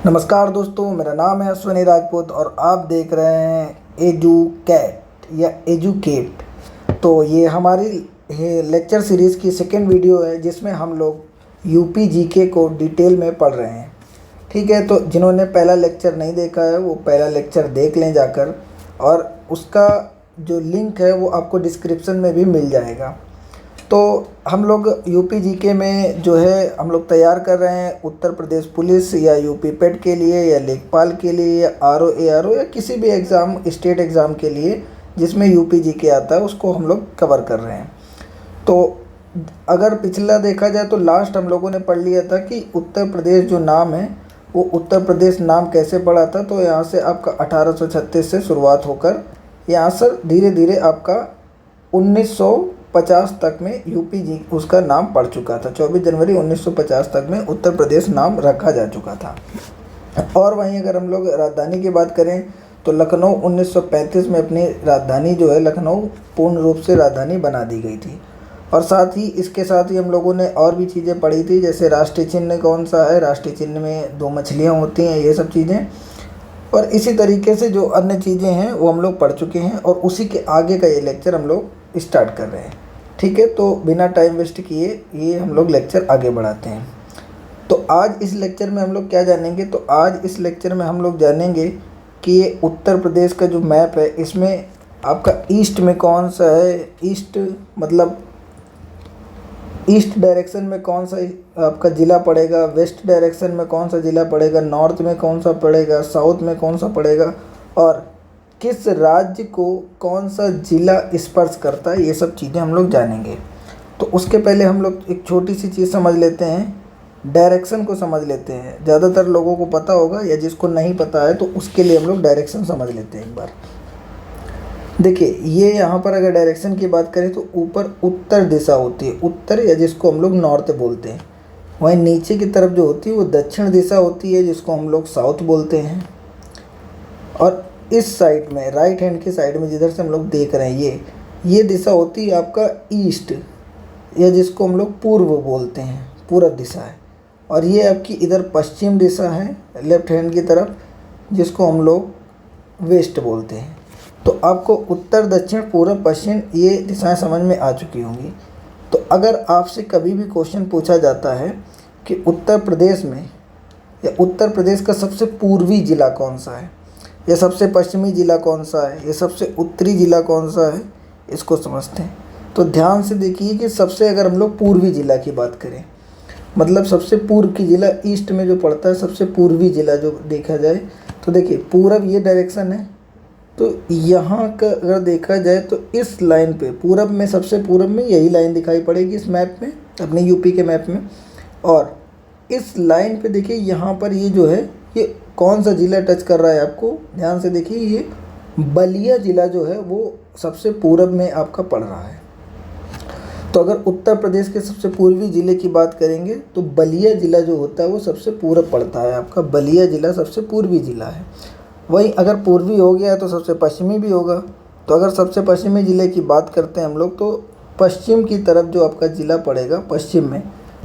नमस्कार दोस्तों, मेरा नाम है अश्विनी राजपूत और आप देख रहे हैं एजुकेट या एजुकेट। तो ये हमारी लेक्चर सीरीज़ की सेकेंड वीडियो है जिसमें हम लोग यूपी जीके को डिटेल में पढ़ रहे हैं। ठीक है, तो जिन्होंने पहला लेक्चर नहीं देखा है वो पहला लेक्चर देख लें जाकर, और उसका जो लिंक है वो आपको डिस्क्रिप्शन में भी मिल जाएगा। तो हम लोग यूपी जीके में जो है हम लोग तैयार कर रहे हैं उत्तर प्रदेश पुलिस या यूपी पेट के लिए या लेखपाल के लिए या आरओ एआरओ या किसी भी एग्ज़ाम स्टेट एग्ज़ाम के लिए जिसमें यूपी जीके आता है उसको हम लोग कवर कर रहे हैं। तो अगर पिछला देखा जाए तो लास्ट हम लोगों ने पढ़ लिया था कि उत्तर प्रदेश जो नाम है वो उत्तर प्रदेश नाम कैसे पड़ा था। तो यहाँ से आपका 1836 से शुरुआत होकर यहाँ से धीरे धीरे आपका 1950 तक में यूपी जी उसका नाम पड़ चुका था। 24 जनवरी 1950 तक में उत्तर प्रदेश नाम रखा जा चुका था। और वहीं अगर हम लोग राजधानी की बात करें तो लखनऊ 1935 में अपनी राजधानी जो है लखनऊ पूर्ण रूप से राजधानी बना दी गई थी। और साथ ही इसके साथ ही हम लोगों ने और भी चीज़ें पढ़ी थी, जैसे राष्ट्रीय चिन्ह कौन सा है, राष्ट्रीय चिन्ह में 2 मछलियाँ होती हैं, ये सब चीज़ें। और इसी तरीके से जो अन्य चीज़ें हैं वो हम लोग पढ़ चुके हैं और उसी के आगे का ये लेक्चर हम लोग स्टार्ट कर रहे हैं। ठीक है, तो बिना टाइम वेस्ट किए ये हम लोग लेक्चर आगे बढ़ाते हैं। तो आज इस लेक्चर में हम लोग क्या जानेंगे, तो आज इस लेक्चर में हम लोग जानेंगे कि ये उत्तर प्रदेश का जो मैप है इसमें आपका ईस्ट में कौन सा है, ईस्ट मतलब ईस्ट डायरेक्शन में कौन सा आपका ज़िला पड़ेगा, वेस्ट डायरेक्शन में कौन सा ज़िला पड़ेगा, नॉर्थ में कौन सा पड़ेगा, साउथ में कौन सा पड़ेगा, और किस राज्य को कौन सा ज़िला स्पर्श करता है, ये सब चीज़ें हम लोग जानेंगे। तो उसके पहले हम लोग एक छोटी सी चीज़ समझ लेते हैं, डायरेक्शन को समझ लेते हैं। ज़्यादातर लोगों को पता होगा या जिसको नहीं पता है तो उसके लिए हम लोग डायरेक्शन समझ लेते हैं एक बार। देखिए, ये यहाँ पर अगर डायरेक्शन की बात करें तो ऊपर उत्तर दिशा होती है, उत्तर या जिसको हम लोग नॉर्थ बोलते हैं। वहीं नीचे की तरफ जो होती है वो दक्षिण दिशा होती है जिसको हम लोग साउथ बोलते हैं। और इस साइड में राइट हैंड की साइड में जिधर से हम लोग देख रहे हैं ये दिशा होती है आपका ईस्ट या जिसको हम लोग पूर्व बोलते हैं, पूरब दिशा है। और ये आपकी इधर पश्चिम दिशा है लेफ्ट हैंड की तरफ, जिसको हम लोग वेस्ट बोलते हैं। तो आपको उत्तर दक्षिण पूर्व पश्चिम ये दिशाएं समझ में आ चुकी होंगी। तो अगर आपसे कभी भी क्वेश्चन पूछा जाता है कि उत्तर प्रदेश में या उत्तर प्रदेश का सबसे पूर्वी ज़िला कौन सा है, या सबसे पश्चिमी ज़िला कौन सा है, या सबसे उत्तरी ज़िला कौन सा है, इसको समझते हैं। तो ध्यान से देखिए कि सबसे अगर हम लोग पूर्वी ज़िला की बात करें, मतलब सबसे पूर्व की ज़िला ईस्ट में जो पड़ता है, सबसे पूर्वी ज़िला जो देखा जाए तो देखिए पूरब ये डायरेक्शन है। तो यहाँ का अगर देखा जाए तो इस लाइन पे पूरब में सबसे पूरब में यही लाइन दिखाई पड़ेगी इस मैप में, अपने यूपी के मैप में। और इस लाइन पे देखिए यहाँ पर ये जो है ये कौन सा ज़िला टच कर रहा है, आपको ध्यान से देखिए, ये बलिया ज़िला जो है वो सबसे पूरब में आपका पड़ रहा है। तो अगर उत्तर प्रदेश के सबसे पूर्वी ज़िले की बात करेंगे तो बलिया ज़िला जो होता है वो सबसे पूरब पड़ता है, आपका बलिया ज़िला सबसे पूर्वी ज़िला है। वहीं अगर पूर्वी हो गया तो सबसे पश्चिमी भी होगा। तो अगर सबसे पश्चिमी ज़िले की बात करते हैं हम लोग तो पश्चिम की तरफ जो आपका ज़िला पड़ेगा पश्चिम में,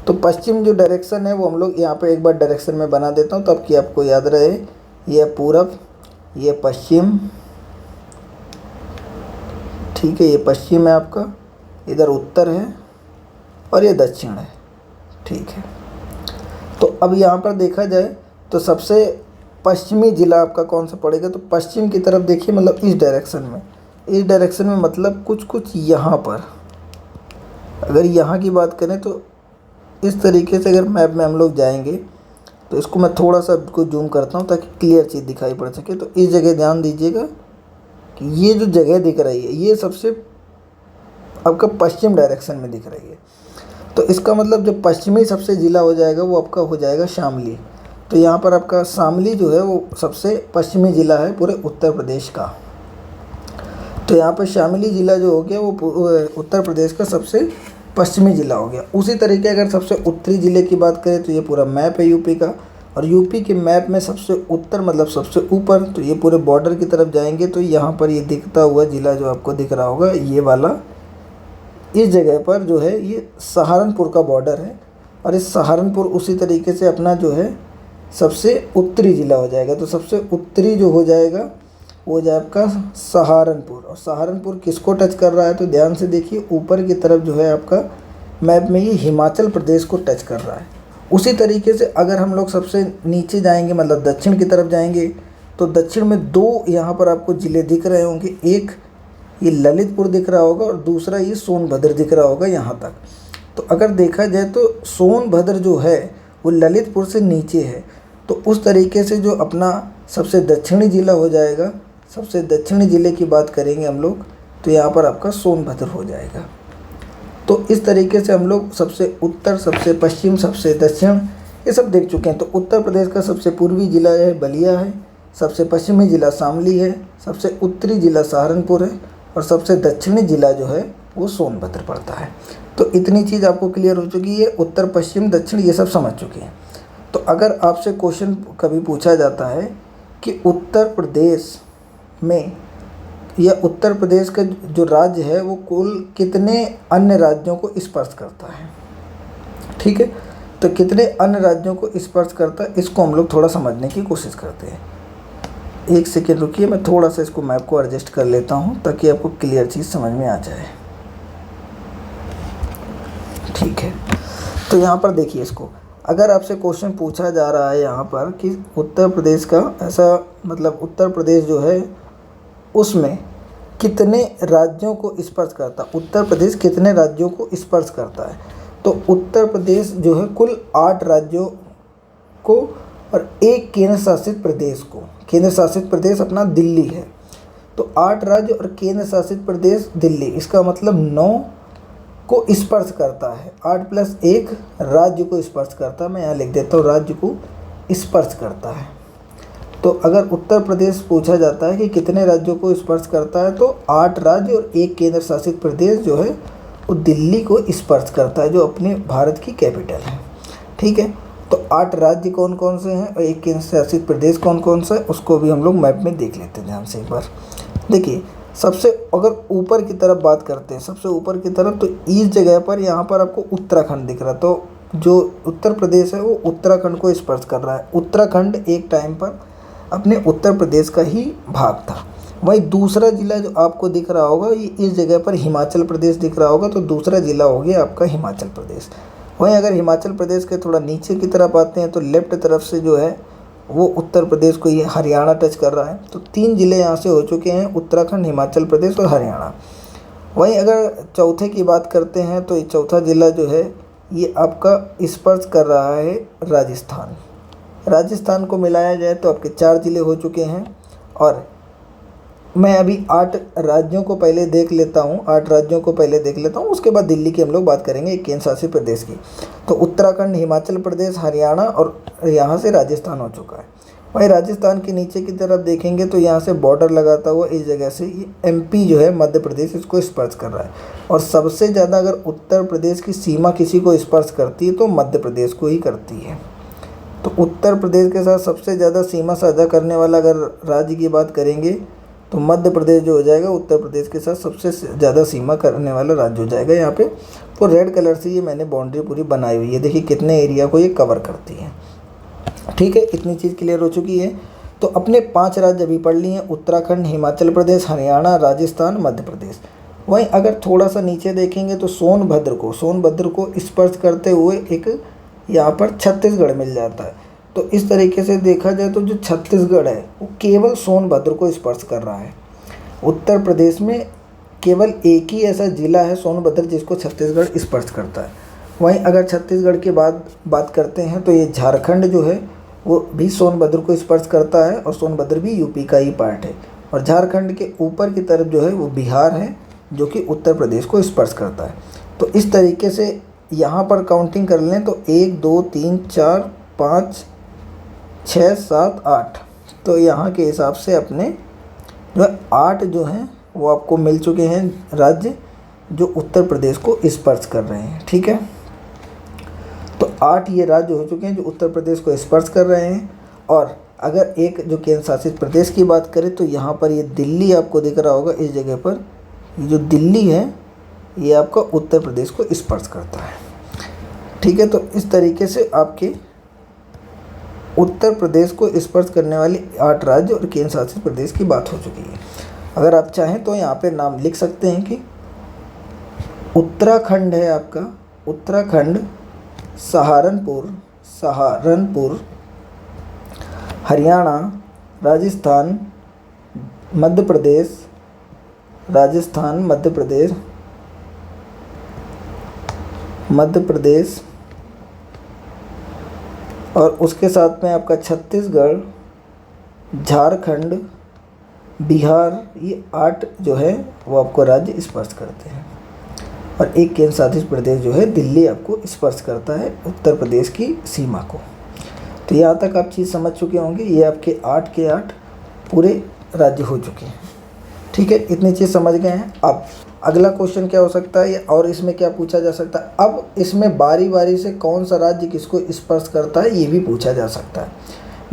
तो पश्चिम जो डायरेक्शन है वो हम लोग यहाँ पे एक बार डायरेक्शन में बना देता हूँ ताकि आपको याद रहे। ये पूरब, ये पश्चिम, ठीक है, ये पश्चिम है आपका, इधर उत्तर है और ये दक्षिण है। ठीक है, तो अब यहाँ पर देखा जाए तो सबसे पश्चिमी ज़िला आपका कौन सा पड़ेगा, तो पश्चिम की तरफ देखिए, मतलब इस डायरेक्शन में मतलब कुछ यहाँ पर। अगर यहाँ की बात करें तो इस तरीके से अगर मैप में हम लोग जाएंगे तो इसको मैं थोड़ा सा को जूम करता हूँ ताकि क्लियर चीज़ दिखाई पड़ सके। तो इस जगह ध्यान दीजिएगा कि ये जो जगह दिख रही है ये सबसे आपका पश्चिम डायरेक्शन में दिख रही है। तो इसका मतलब जो पश्चिमी सबसे ज़िला हो जाएगा वो आपका हो जाएगा शामली। तो यहाँ पर आपका शामली जो है वो सबसे पश्चिमी ज़िला है पूरे उत्तर प्रदेश का। तो यहाँ पर शामली ज़िला जो हो गया वो उत्तर प्रदेश का सबसे पश्चिमी ज़िला हो गया। उसी तरीके अगर सबसे उत्तरी ज़िले की बात करें तो ये पूरा मैप है यूपी का, और यूपी के मैप में सबसे उत्तर मतलब सबसे ऊपर, तो ये पूरे बॉर्डर की तरफ जाएंगे तो यहाँ पर ये दिखता हुआ ज़िला जो आपको दिख रहा होगा ये वाला, इस जगह पर जो है ये सहारनपुर का बॉर्डर है। और इस सहारनपुर उसी तरीके से अपना जो है सबसे उत्तरी जिला हो जाएगा। तो सबसे उत्तरी जो हो जाएगा वो हो जाए आपका सहारनपुर। और सहारनपुर किसको टच कर रहा है, तो ध्यान से देखिए ऊपर की तरफ जो है आपका मैप में ये हिमाचल प्रदेश को टच कर रहा है। उसी तरीके से अगर हम लोग सबसे नीचे जाएंगे, मतलब दक्षिण की तरफ जाएंगे, तो दक्षिण में दो यहाँ पर आपको ज़िले दिख रहे होंगे, एक ये ललितपुर दिख रहा होगा और दूसरा ये सोनभद्र दिख रहा होगा यहाँ तक। तो अगर देखा जाए तो सोनभद्र जो है वो ललितपुर से नीचे है। तो उस तरीके से जो अपना सबसे दक्षिणी ज़िला हो जाएगा, सबसे दक्षिणी ज़िले की बात करेंगे हम लोग, तो यहाँ पर आपका सोनभद्र हो जाएगा। तो इस तरीके से हम लोग सबसे उत्तर, सबसे पश्चिम, सबसे दक्षिण ये सब देख चुके हैं। तो उत्तर प्रदेश का सबसे पूर्वी ज़िला है बलिया है, सबसे पश्चिमी ज़िला शामली है, सबसे उत्तरी ज़िला सहारनपुर है और सबसे दक्षिणी ज़िला जो है वो सोनभद्र पड़ता है। तो इतनी चीज़ आपको क्लियर हो चुकी है, उत्तर पश्चिम दक्षिण ये सब समझ चुके हैं। तो अगर आपसे क्वेश्चन कभी पूछा जाता है कि उत्तर प्रदेश में या उत्तर प्रदेश का जो राज्य है वो कुल कितने अन्य राज्यों को स्पर्श करता है, ठीक है, तो कितने अन्य राज्यों को स्पर्श करता है, इसको हम लोग थोड़ा समझने की कोशिश करते हैं। एक सेकेंड रुकिए, मैं थोड़ा सा इसको मैप को एडजस्ट कर लेता हूँ ताकि आपको क्लियर चीज़ समझ में आ जाए। ठीक है, तो यहाँ पर देखिए इसको, अगर आपसे क्वेश्चन पूछा जा रहा है यहाँ पर कि उत्तर प्रदेश का ऐसा मतलब उत्तर प्रदेश जो है उसमें कितने राज्यों को स्पर्श करता है, उत्तर प्रदेश कितने राज्यों को स्पर्श करता है, तो उत्तर प्रदेश जो है कुल 8 राज्यों को और एक केंद्र शासित प्रदेश को, केंद्र शासित प्रदेश अपना दिल्ली है। तो 8 राज्य और केंद्र शासित प्रदेश दिल्ली, इसका मतलब 9 को स्पर्श करता है। 8 + 1 राज्य को स्पर्श करता है। मैं यहाँ लिख देता हूँ राज्य को स्पर्श करता है। तो अगर उत्तर प्रदेश पूछा जाता है कि कितने राज्यों को स्पर्श करता है, तो 8 राज्य और एक केंद्र शासित प्रदेश जो है वो दिल्ली को स्पर्श करता है, जो अपने भारत की कैपिटल है। ठीक है, तो 8 राज्य कौन कौन से हैं और एक केंद्र शासित प्रदेश कौन कौन सा है, उसको भी हम लोग मैप में देख लेते हैं ध्यान से एक बार। देखिए सबसे अगर ऊपर की तरफ बात करते हैं, सबसे ऊपर की तरफ, तो इस जगह पर यहाँ पर आपको उत्तराखंड दिख रहा है। तो जो उत्तर प्रदेश है वो उत्तराखंड को स्पर्श कर रहा है। उत्तराखंड एक टाइम पर अपने उत्तर प्रदेश का ही भाग था। वही दूसरा ज़िला जो आपको दिख रहा होगा, ये इस जगह पर हिमाचल प्रदेश दिख रहा होगा, तो दूसरा ज़िला हो गया आपका हिमाचल प्रदेश। वहीं अगर हिमाचल प्रदेश के थोड़ा नीचे की तरफ आते हैं तो लेफ्ट तरफ से जो है वो उत्तर प्रदेश को ये हरियाणा टच कर रहा है। तो 3 ज़िले यहाँ से हो चुके हैं, उत्तराखंड, हिमाचल प्रदेश और हरियाणा। वहीं अगर चौथे की बात करते हैं तो ये चौथा ज़िला जो है ये आपका स्पर्श कर रहा है राजस्थान। राजस्थान को मिलाया जाए तो आपके 4 ज़िले हो चुके हैं। और मैं अभी 8 राज्यों को पहले देख लेता हूँ, 8 राज्यों को पहले देख लेता हूँ, उसके बाद दिल्ली की हम लोग बात करेंगे, एक केंद्र शासित प्रदेश की। तो उत्तराखंड, हिमाचल प्रदेश, हरियाणा और यहाँ से राजस्थान हो चुका है। वहीं राजस्थान के नीचे की तरफ देखेंगे तो यहाँ से बॉर्डर लगाता हुआ इस जगह से ये MP जो है मध्य प्रदेश, इसको स्पर्श कर रहा है। और सबसे ज़्यादा अगर उत्तर प्रदेश की सीमा किसी को स्पर्श करती है तो मध्य प्रदेश को ही करती है। तो उत्तर प्रदेश के साथ सबसे ज़्यादा सीमा साझा करने वाला अगर राज्य की बात करेंगे तो मध्य प्रदेश जो हो जाएगा उत्तर प्रदेश के साथ सबसे ज़्यादा सीमा करने वाला राज्य हो जाएगा। यहाँ पे तो रेड कलर से ये मैंने बाउंड्री पूरी बनाई हुई है, देखिए कितने एरिया को ये कवर करती है। ठीक है, इतनी चीज़ क्लियर हो चुकी है। तो अपने 5 राज्य अभी पढ़ लिए हैं, उत्तराखंड, हिमाचल प्रदेश, हरियाणा, राजस्थान, मध्य प्रदेश। वहीं अगर थोड़ा सा नीचे देखेंगे तो सोनभद्र को स्पर्श करते हुए एक यहाँ पर छत्तीसगढ़ मिल जाता है। तो इस तरीके से देखा जाए तो जो छत्तीसगढ़ है वो केवल सोनभद्र को स्पर्श कर रहा है। उत्तर प्रदेश में केवल एक ही ऐसा ज़िला है सोनभद्र जिसको छत्तीसगढ़ स्पर्श करता है। वहीं अगर छत्तीसगढ़ के बाद बात करते हैं तो ये झारखंड जो है वो भी सोनभद्र को स्पर्श करता है और सोनभद्र भी यूपी का ही पार्ट है। और झारखंड के ऊपर की तरफ जो है वो बिहार है जो कि उत्तर प्रदेश को स्पर्श करता है। तो इस तरीके से यहाँ पर काउंटिंग कर लें तो 1 2 3 4 5 6 7 8, तो यहाँ के हिसाब से अपने जो 8 जो हैं वो आपको मिल चुके हैं राज्य जो उत्तर प्रदेश को स्पर्श कर रहे हैं। ठीक है, तो 8 ये राज्य हो चुके हैं जो उत्तर प्रदेश को स्पर्श कर रहे हैं। और अगर एक जो केंद्र शासित प्रदेश की बात करें तो यहाँ पर ये दिल्ली आपको दिख रहा होगा, इस जगह पर ये जो दिल्ली है ये आपका उत्तर प्रदेश को स्पर्श करता है। ठीक है, तो इस तरीके से आपके उत्तर प्रदेश को स्पर्श करने वाले 8 राज्य और केंद्र शासित प्रदेश की बात हो चुकी है। अगर आप चाहें तो यहाँ पे नाम लिख सकते हैं कि उत्तराखंड है आपका, उत्तराखंड, सहारनपुर, हरियाणा, राजस्थान, मध्य प्रदेश और उसके साथ में आपका छत्तीसगढ़, झारखंड, बिहार, ये 8 जो है वो आपको राज्य स्पर्श करते हैं। और एक केंद्र शासित प्रदेश जो है दिल्ली आपको स्पर्श करता है उत्तर प्रदेश की सीमा को। तो यहाँ तक आप चीज़ समझ चुके होंगे। ये आपके 8 के 8 पूरे राज्य हो चुके हैं। ठीक है, इतनी चीज़ समझ गए हैं। अब अगला क्वेश्चन क्या हो सकता है और इसमें क्या पूछा जा सकता है। अब इसमें बारी बारी से कौन सा राज्य किसको स्पर्श करता है ये भी पूछा जा सकता है।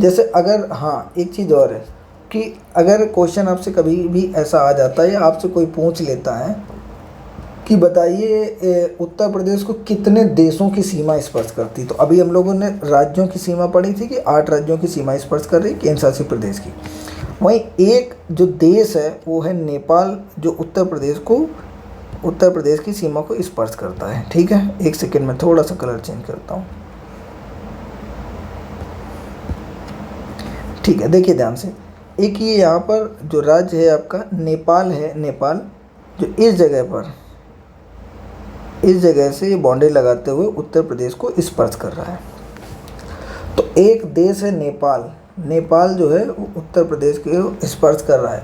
जैसे अगर, हाँ एक चीज़ और है कि अगर क्वेश्चन आपसे कभी भी ऐसा आ जाता है या आपसे कोई पूछ लेता है कि बताइए उत्तर प्रदेश को कितने देशों की सीमा स्पर्श करती, तो अभी हम लोगों ने राज्यों की सीमा पढ़ी थी कि 8 राज्यों की सीमा स्पर्श कर रही केंद्र शासित प्रदेश की। वहीं एक जो देश है वो है नेपाल, जो उत्तर प्रदेश की सीमा को स्पर्श करता है। ठीक है, एक सेकंड में थोड़ा सा कलर चेंज करता हूँ। ठीक है, देखिए ध्यान से, एक ये यहाँ पर जो राज्य है आपका नेपाल है, नेपाल जो इस जगह से ये बाउंड्री लगाते हुए उत्तर प्रदेश को स्पर्श कर रहा है। तो एक देश है नेपाल, नेपाल जो है वो उत्तर प्रदेश के स्पर्श कर रहा है।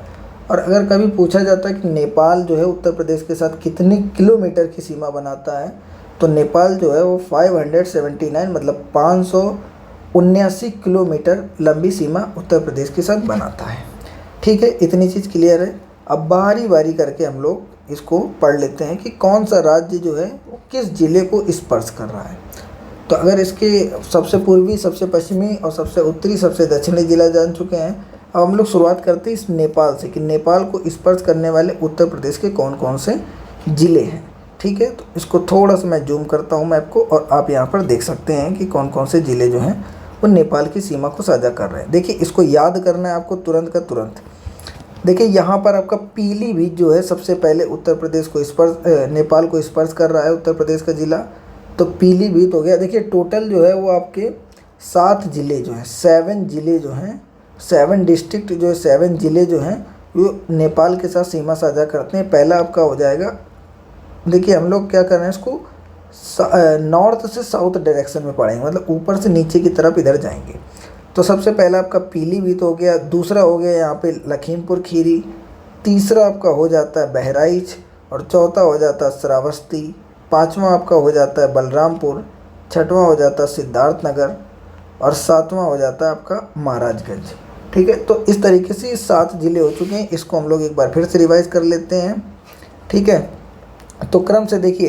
और अगर कभी पूछा जाता है कि नेपाल जो है उत्तर प्रदेश के साथ कितनी किलोमीटर की सीमा बनाता है, तो नेपाल जो है वो 579 मतलब 579 किलोमीटर लंबी सीमा उत्तर प्रदेश के साथ बनाता है। ठीक है, इतनी चीज़ क्लियर है। अब बारी बारी करके हम लोग इसको पढ़ लेते हैं कि कौन सा राज्य जो है वो किस जिले को स्पर्श कर रहा है। तो अगर इसके सबसे पूर्वी, सबसे पश्चिमी और सबसे उत्तरी, सबसे दक्षिणी जिला जान चुके हैं, अब हम लोग शुरुआत करते हैं इस नेपाल से कि नेपाल को स्पर्श करने वाले उत्तर प्रदेश के कौन कौन से ज़िले हैं। ठीक है, तो इसको थोड़ा सा मैं जूम करता हूँ मैप को और आप यहाँ पर देख सकते हैं कि कौन कौन से ज़िले जो हैं वो नेपाल की सीमा को साझा कर रहे हैं। देखिए, इसको याद करना है आपको तुरंत का तुरंत। देखिए यहाँ पर आपका पीलीभीत जो है सबसे पहले उत्तर प्रदेश को नेपाल को स्पर्श कर रहा है, उत्तर प्रदेश का ज़िला। तो पीलीभीत हो गया। देखिए टोटल जो है वो आपके 7 ज़िले जो हैं, 7 ज़िले जो हैं, 7 डिस्ट्रिक्ट जो है, 7 ज़िले जो हैं वो नेपाल के साथ सीमा साझा करते हैं। पहला आपका हो जाएगा, देखिए हम लोग क्या कर रहे हैं इसको नॉर्थ से साउथ डायरेक्शन में पढ़ेंगे, मतलब ऊपर से नीचे की तरफ इधर जाएंगे। तो सबसे पहला आपका पीलीभीत हो गया, दूसरा हो गया यहाँ पे लखीमपुर खीरी, तीसरा आपका हो जाता है बहराइच और चौथा हो जाता है श्रावस्ती, पांचवा आपका हो जाता है बलरामपुर, छठवां हो जाता है सिद्धार्थनगर और सातवां हो जाता है आपका महाराजगंज। ठीक है, तो इस तरीके से 7 ज़िले हो चुके हैं। इसको हम लोग एक बार फिर से रिवाइज कर लेते हैं। ठीक है, तो क्रम से देखिए,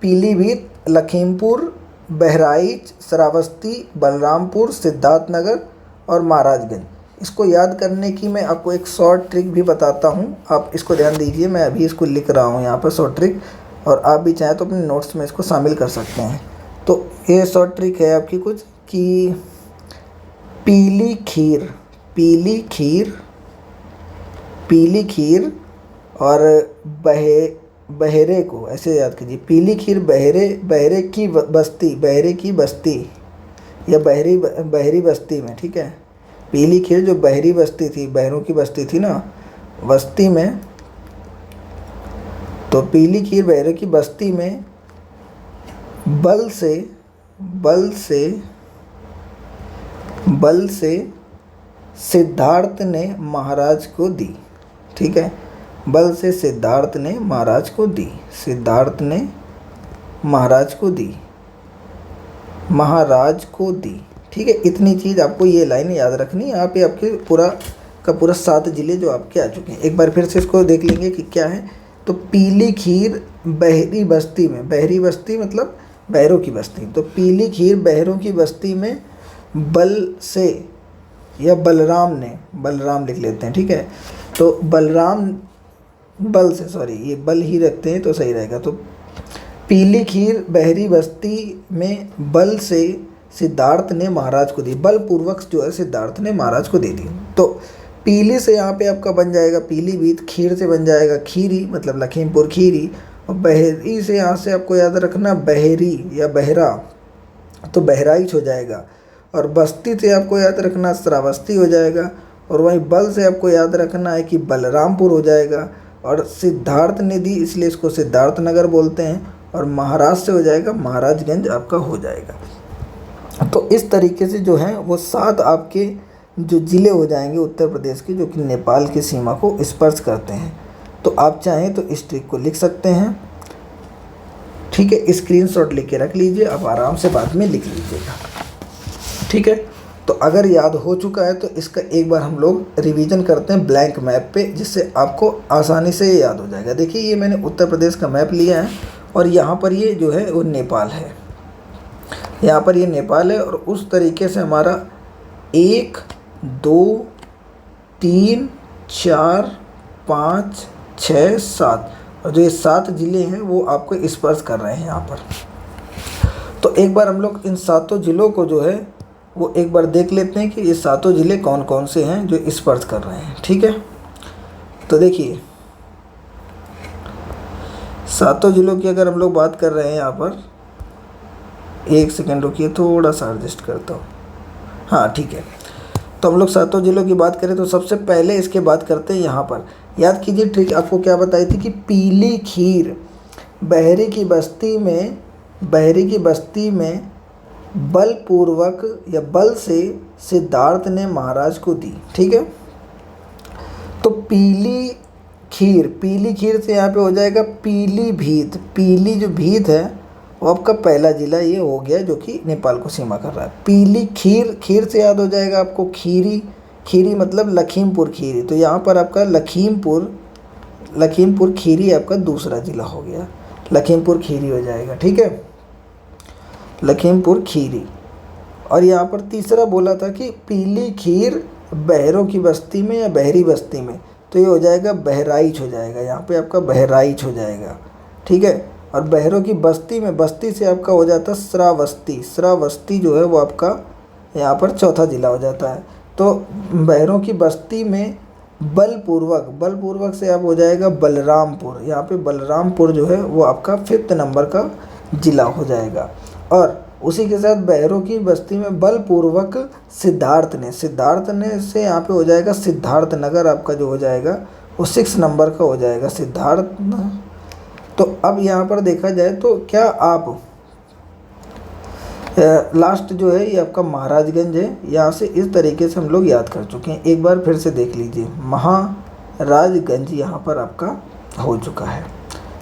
पीलीभीत, लखीमपुर, बहराइच, श्रावस्ती, बलरामपुर, सिद्धार्थनगर और महाराजगंज। इसको याद करने की मैं आपको एक शॉर्ट ट्रिक भी बताता हूँ, आप इसको ध्यान दीजिए। मैं अभी इसको लिख रहा हूँ यहाँ पर शॉर्ट ट्रिक, और आप भी चाहें तो अपने नोट्स में इसको शामिल कर सकते हैं। तो ये शॉर्ट ट्रिक है आपकी कुछ कि पीली खीर और बहरे को ऐसे याद कीजिए, पीली खीर बहरे की बस्ती या बहरी बस्ती में। ठीक है, पीली खीर जो बहरी बस्ती थी, बहरों की बस्ती थी ना बस्ती में, तो पीली खीर बहरे की बस्ती में बल से सिद्धार्थ ने महाराज को दी। ठीक है, बल से सिद्धार्थ ने महाराज को दी, महाराज को दी। ठीक है, इतनी चीज़ आपको ये लाइन याद रखनी है। यहाँ पे आपके पूरा का पूरा 7 ज़िले जो आपके आ चुके हैं। एक बार फिर से इसको देख लेंगे कि क्या है। तो पीली खीर बहरी बस्ती में, बहरी बस्ती मतलब बहरों की बस्ती, तो पीली खीर बहरों की बस्ती में बल से या बलराम लिख लेते हैं। ठीक है, तो बल से, सॉरी ये बल ही रखते हैं तो सही रहेगा। तो पीली खीर बहरी बस्ती में बल से सिद्धार्थ ने महाराज को दी, बलपूर्वक जो है सिद्धार्थ ने महाराज को दे दी। तो पीली से यहाँ पे आपका बन जाएगा पीलीभीत, खीर से बन जाएगा खीरी मतलब लखीमपुर खीरी, और बहरी से यहाँ से आपको याद रखना बहरी या बहरा तो बहराइच हो जाएगा, और बस्ती से आपको याद रखना श्रावस्ती हो जाएगा, और वहीं बल से आपको याद रखना है कि बलरामपुर हो जाएगा, और सिद्धार्थ ने दी इसलिए इसको सिद्धार्थ नगर बोलते हैं, और महाराज से हो जाएगा महाराजगंज आपका हो जाएगा। तो इस तरीके से जो है वो 7 आपके जो ज़िले हो जाएंगे उत्तर प्रदेश के, जो कि नेपाल की सीमा को स्पर्श करते हैं। तो आप चाहें तो इस ट्रिक को लिख सकते हैं, ठीक है, स्क्रीनशॉट लेके रख लीजिए, आप आराम से बाद में लिख लीजिएगा, ठीक है। तो अगर याद हो चुका है तो इसका एक बार हम लोग रिवीजन करते हैं ब्लैंक मैप पे, जिससे आपको आसानी से ये याद हो जाएगा। देखिए ये मैंने उत्तर प्रदेश का मैप लिया है, और यहाँ पर ये जो है वो नेपाल है, यहाँ पर ये नेपाल है, और उस तरीके से हमारा 1 2 3 4 5 6 7 और जो ये 7 ज़िले हैं वो आपको स्पर्श कर रहे हैं यहाँ पर। तो एक बार हम लोग इन 7 ज़िलों को जो है वो एक बार देख लेते हैं कि ये 7 ज़िले कौन कौन से हैं जो स्पर्श कर रहे हैं, ठीक है। तो देखिए 7 ज़िलों की अगर हम लोग बात कर रहे हैं यहाँ पर, एक सेकेंड रुकिए, थोड़ा सा एडजस्ट करता हूँ, हाँ ठीक है। तो हम लोग 7 ज़िलों की बात करें तो सबसे पहले इसके बात करते हैं यहाँ पर। याद कीजिए ट्रिक आपको क्या बताई थी कि पीली खीर बहरी की बस्ती में बलपूर्वक या बल से सिद्धार्थ ने महाराज को दी, ठीक है। तो पीली खीर से यहाँ पे हो जाएगा पीलीभीत, पीली जो भीत है वो आपका पहला ज़िला ये हो गया जो कि नेपाल को सीमा कर रहा है। पीली खीर से याद हो जाएगा आपको खीरी मतलब लखीमपुर खीरी, तो यहाँ पर आपका लखीमपुर खीरी आपका दूसरा ज़िला हो गया, लखीमपुर खीरी हो जाएगा, ठीक है, लखीमपुर खीरी। और यहाँ पर तीसरा बोला था कि पीली खीर बहरों की बस्ती में या बहरी बस्ती में, तो ये हो जाएगा बहराइच हो जाएगा, यहाँ पे आपका बहराइच हो जाएगा, ठीक है। और बहरों की बस्ती में, बस्ती से आपका हो जाता श्रावस्ती जो है वो आपका यहाँ पर चौथा ज़िला हो जाता है। तो बहरों की बस्ती में बलपूर्वक से आप हो जाएगा बलरामपुर, यहाँ पे बलरामपुर जो है वो आपका 5th नंबर का ज़िला हो जाएगा। और उसी के साथ बहरों की बस्ती में बलपूर्वक सिद्धार्थ ने से यहाँ पे हो जाएगा सिद्धार्थ नगर आपका जो हो जाएगा वो 6 नंबर का हो जाएगा सिद्धार्थ। तो अब यहाँ पर देखा जाए तो क्या आप लास्ट जो है ये आपका महाराजगंज है, यहाँ से इस तरीके से हम लोग याद कर चुके हैं। एक बार फिर से देख लीजिए, महाराजगंज यहाँ पर आपका हो चुका है।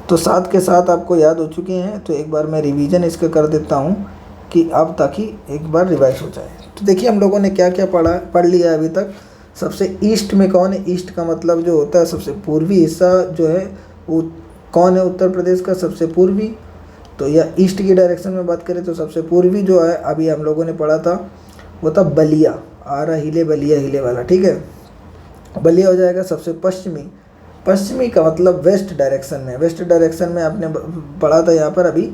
तो 7 के 7 आपको याद हो चुके हैं। तो एक बार मैं रिवीजन इसका कर देता हूँ कि अब ताकि एक बार रिवाइज हो जाए। तो देखिए हम लोगों ने क्या क्या पढ़ लिया अभी तक। सबसे ईस्ट में कौन है, ईस्ट का मतलब जो होता है सबसे पूर्वी हिस्सा जो है वो कौन है उत्तर प्रदेश का सबसे पूर्वी। तो या ईस्ट की डायरेक्शन में बात करें तो सबसे पूर्वी जो है अभी हम लोगों ने पढ़ा था वो था बलिया, बलिया हिले वाला, ठीक है। बलिया हो जाएगा सबसे पश्चिमी का मतलब वेस्ट डायरेक्शन में आपने पढ़ा था यहाँ पर अभी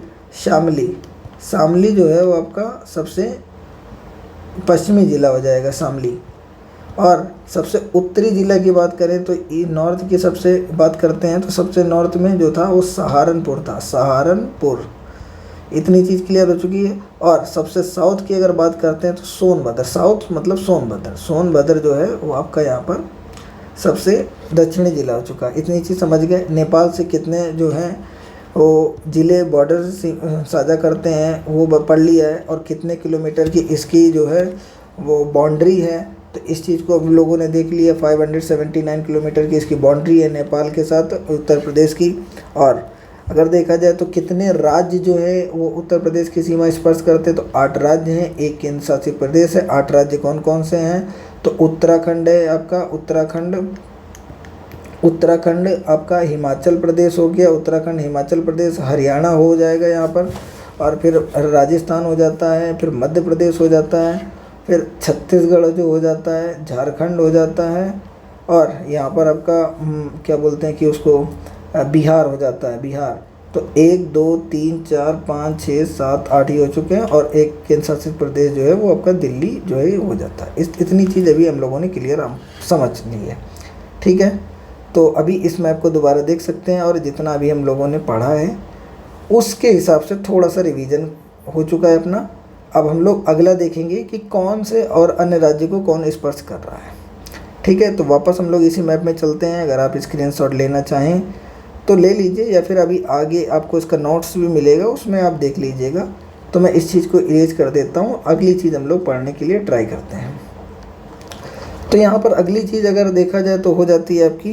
शामली जो है वो आपका सबसे पश्चिमी ज़िला हो जाएगा शामली। और सबसे उत्तरी ज़िला की बात करें तो नॉर्थ की सबसे बात करते हैं तो सबसे नॉर्थ में जो था वो सहारनपुर था, सहारनपुर। इतनी चीज़ क्लियर हो चुकी है। और सबसे साउथ की अगर बात करते हैं तो सोनभद्र, साउथ मतलब सोनभद्र जो है वो आपका यहाँ पर सबसे दक्षिणी ज़िला हो चुका है। इतनी चीज़ समझ गए। नेपाल से कितने जो हैं वो ज़िले बॉर्डर साझा करते हैं वो पढ़ लिया है, और कितने किलोमीटर की इसकी जो है वो बाउंड्री है तो इस चीज़ को हम लोगों ने देख लिया। 579 किलोमीटर की इसकी बाउंड्री है नेपाल के साथ उत्तर प्रदेश की। और अगर देखा जाए तो कितने राज्य जो है वो उत्तर प्रदेश की सीमा स्पर्श करते हैं तो 8 राज्य हैं, 1 केंद्र शासित प्रदेश है। 8 राज्य कौन कौन से हैं तो उत्तराखंड है आपका, उत्तराखंड आपका हिमाचल प्रदेश हो गया, उत्तराखंड हिमाचल प्रदेश, हरियाणा हो जाएगा यहाँ पर, और फिर राजस्थान हो जाता है, फिर मध्य प्रदेश हो जाता है, फिर छत्तीसगढ़ जो हो जाता है, झारखंड हो जाता है, और यहाँ पर आपका क्या बोलते हैं कि उसको बिहार हो जाता है, बिहार। तो 1 2 3 4 5 6 7 8 ही हो चुके हैं, और एक केंद्र शासित प्रदेश जो है वो आपका दिल्ली जो है हो जाता है। इतनी चीज़ अभी हम लोगों ने क्लियर समझ ली है। ठीक है, तो अभी इस मैप को दोबारा देख सकते हैं, और जितना अभी हम लोगों ने पढ़ा है उसके हिसाब से थोड़ा सा रिवीजन हो चुका है अपना। अब हम लोग अगला देखेंगे कि कौन से और अन्य राज्य को कौन स्पर्श कर रहा है। ठीक है, तो वापस हम लोग इसी मैप में चलते हैं। अगर आप स्क्रीनशॉट लेना चाहें तो ले लीजिए, या फिर अभी आगे आपको इसका नोट्स भी मिलेगा, उसमें आप देख लीजिएगा। तो मैं इस चीज़ को इरेज कर देता हूँ, अगली चीज़ हम लोग पढ़ने के लिए ट्राई करते हैं। तो यहाँ पर अगली चीज़ अगर देखा जाए तो हो जाती है आपकी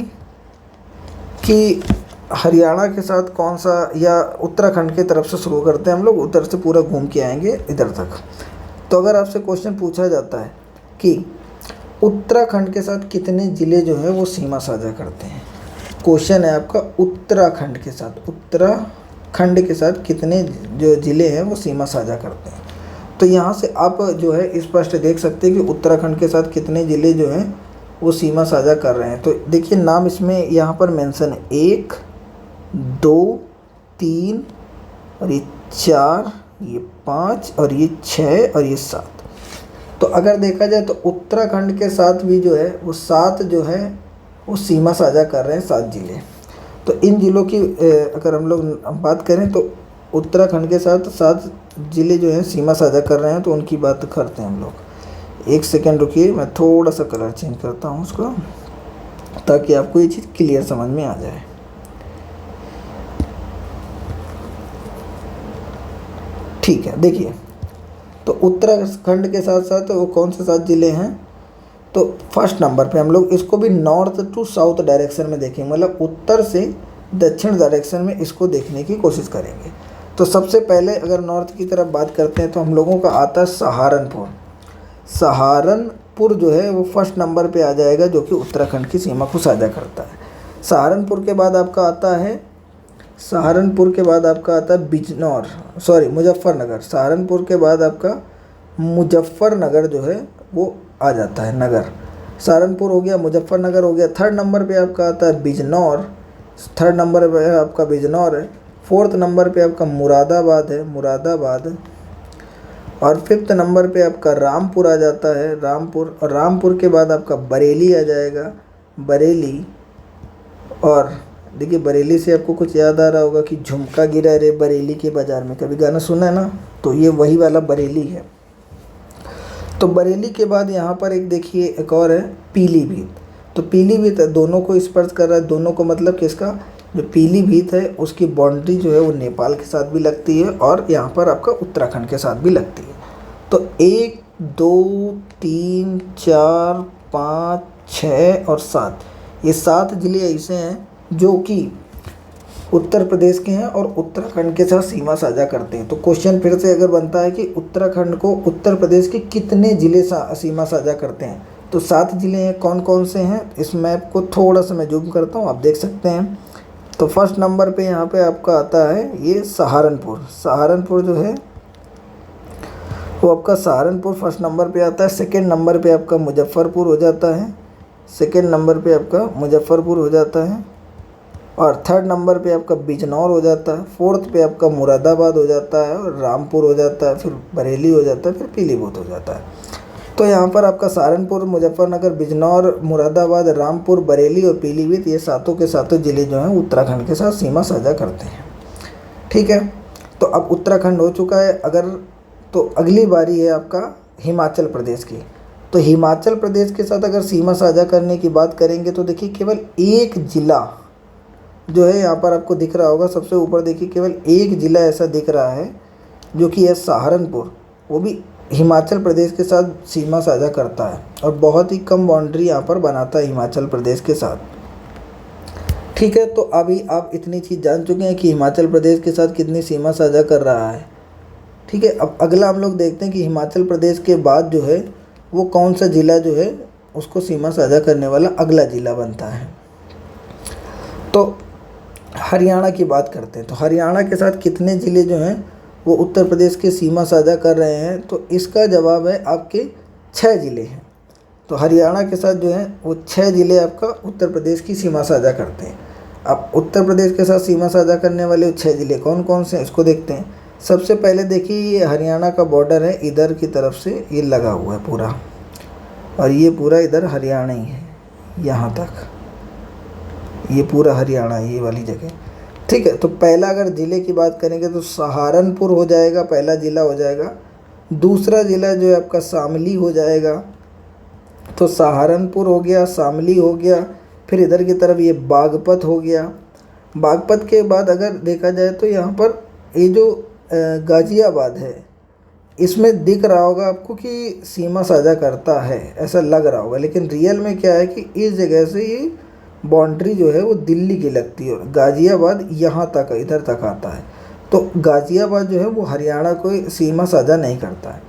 कि हरियाणा के साथ कौन सा, या उत्तराखंड की तरफ से शुरू करते हैं हम लोग, उधर से पूरा घूम के आएंगे इधर तक। तो अगर आपसे क्वेश्चन पूछा जाता है कि उत्तराखंड के साथ कितने ज़िले जो हैं वो सीमा साझा करते हैं, क्वेश्चन है आपका उत्तराखंड के साथ कितने जो ज़िले हैं वो सीमा साझा करते हैं। तो यहाँ से आप जो है स्पष्ट देख सकते हैं कि उत्तराखंड के साथ कितने ज़िले जो हैं वो सीमा साझा कर रहे हैं। तो देखिए नाम इसमें यहाँ पर मेंशन है, 1 2 3 और ये 4, ये 5 और ये 6 और ये 7। तो अगर देखा जाए तो उत्तराखंड के साथ भी जो है वो 7 जो है वो सीमा साझा कर रहे हैं, 7 ज़िले। तो इन ज़िलों की अगर हम लोग बात करें तो उत्तराखंड के साथ 7 ज़िले जो हैं सीमा साझा कर रहे हैं, तो उनकी बात करते हैं हम लोग। एक सेकेंड रुकिए, मैं थोड़ा सा कलर चेंज करता हूँ उसका, ताकि आपको ये चीज़ क्लियर समझ में आ जाए। ठीक है, देखिए तो उत्तराखंड के साथ साथ वो कौन से 7 ज़िले हैं, तो फर्स्ट नंबर पे हम लोग इसको भी नॉर्थ टू साउथ डायरेक्शन में देखेंगे, मतलब उत्तर से दक्षिण डायरेक्शन में इसको देखने की कोशिश करेंगे। तो सबसे पहले अगर नॉर्थ की तरफ बात करते हैं तो हम लोगों का आता है सहारनपुर। सहारनपुर जो है वो फर्स्ट नंबर पे आ जाएगा, जो कि उत्तराखंड की सीमा को साझा करता है। सहारनपुर के बाद आपका आता है मुजफ्फरनगर। सहारनपुर के बाद आपका मुजफ्फरनगर जो है वो आ जाता है, नगर। सहारनपुर हो गया, मुजफ्फरनगर हो गया। थर्ड नंबर पे आपका आता है बिजनौर, है। फोर्थ नंबर पे आपका मुरादाबाद है, और फिफ्थ नंबर पे आपका रामपुर आ जाता है, और रामपुर के बाद आपका बरेली आ जाएगा, बरेली। और देखिए बरेली से आपको कुछ याद आ रहा होगा कि झुमका गिरा रे बरेली के बाज़ार में, कभी गाना सुना है ना, तो ये वही वाला बरेली है। तो बरेली के बाद यहाँ पर एक देखिए एक और है पीलीभीत। तो पीलीभीत दोनों को स्पर्श कर रहा है, दोनों को मतलब किसका, जो पीलीभीत है उसकी बाउंड्री जो है वो नेपाल के साथ भी लगती है, और यहाँ पर आपका उत्तराखंड के साथ भी लगती है। तो 1 2 3 4 5 6 और 7, ये 7 ज़िले ऐसे हैं जो कि उत्तर प्रदेश के हैं और उत्तराखंड के साथ सीमा साझा करते हैं। तो क्वेश्चन फिर से अगर बनता है कि उत्तराखंड को उत्तर प्रदेश के कितने ज़िले सीमा साझा करते हैं, तो 7 ज़िले हैं। कौन कौन से हैं, इस मैप को थोड़ा सा मैं जूम करता हूँ, आप देख सकते हैं। तो फर्स्ट नंबर पे यहाँ पे आपका आता है ये सहारनपुर जो है वो आपका सहारनपुर फर्स्ट नंबर पे आता है। सेकेंड नंबर पे आपका मुजफ्फरपुर हो जाता है, और थर्ड नंबर पे आपका बिजनौर हो जाता है। फोर्थ पे आपका मुरादाबाद हो जाता है, और रामपुर हो जाता है, फिर बरेली हो जाता है, फिर पीलीभीत हो जाता है। तो यहाँ पर आपका सहारनपुर, मुजफ्फरनगर, बिजनौर, मुरादाबाद, रामपुर, बरेली और पीलीभीत, ये सातों के सातों ज़िले जो हैं उत्तराखंड के साथ सीमा साझा करते हैं। ठीक है, तो अब उत्तराखंड हो चुका है। तो अगली बारी है आपका हिमाचल प्रदेश की। तो हिमाचल प्रदेश के साथ अगर सीमा साझा करने की बात करेंगे तो देखिए केवल एक ज़िला जो है यहाँ पर आपको दिख रहा होगा, सबसे ऊपर देखिए केवल एक ज़िला ऐसा दिख रहा है जो कि है सहारनपुर, वो भी हिमाचल प्रदेश के साथ सीमा साझा करता है, और बहुत ही कम बाउंड्री यहाँ पर बनाता है हिमाचल प्रदेश के साथ। ठीक है, तो अभी आप इतनी चीज़ जान चुके हैं कि हिमाचल प्रदेश के साथ कितनी सीमा साझा कर रहा है। ठीक है, अब अगला हम लोग देखते हैं कि हिमाचल प्रदेश के बाद जो है वो कौन सा ज़िला जो है उसको सीमा साझा करने वाला अगला ज़िला बनता है। तो हरियाणा की बात करते हैं। तो हरियाणा के साथ कितने ज़िले जो हैं वो उत्तर प्रदेश के सीमा साझा कर रहे हैं, तो इसका जवाब है आपके 6 ज़िले हैं। तो हरियाणा के साथ जो है वो 6 ज़िले आपका उत्तर प्रदेश की सीमा साझा करते हैं। अब उत्तर प्रदेश के साथ सीमा साझा करने वाले 6 ज़िले कौन कौन से हैं इसको देखते हैं। सबसे पहले देखिए ये हरियाणा का बॉर्डर है, इधर की तरफ से ये लगा हुआ है पूरा, और ये पूरा इधर हरियाणा ही है, यहाँ तक ये पूरा हरियाणा ये वाली जगह, ठीक है। तो पहला अगर ज़िले की बात करेंगे तो सहारनपुर हो जाएगा, पहला ज़िला हो जाएगा। दूसरा ज़िला जो है आपका शामली हो जाएगा, तो सहारनपुर हो गया, शामली हो गया। फिर इधर की तरफ ये बागपत हो गया। बागपत के बाद अगर देखा जाए तो यहाँ पर ये जो गाज़ियाबाद है, इसमें दिख रहा होगा आपको कि सीमा साझा करता है, ऐसा लग रहा होगा, लेकिन रियल में क्या है कि इस जगह से ये बाउंड्री जो है वो दिल्ली की लगती है, और गाज़ियाबाद यहाँ तक इधर तक आता है। तो गाज़ियाबाद जो है वो हरियाणा को सीमा साझा नहीं करता है।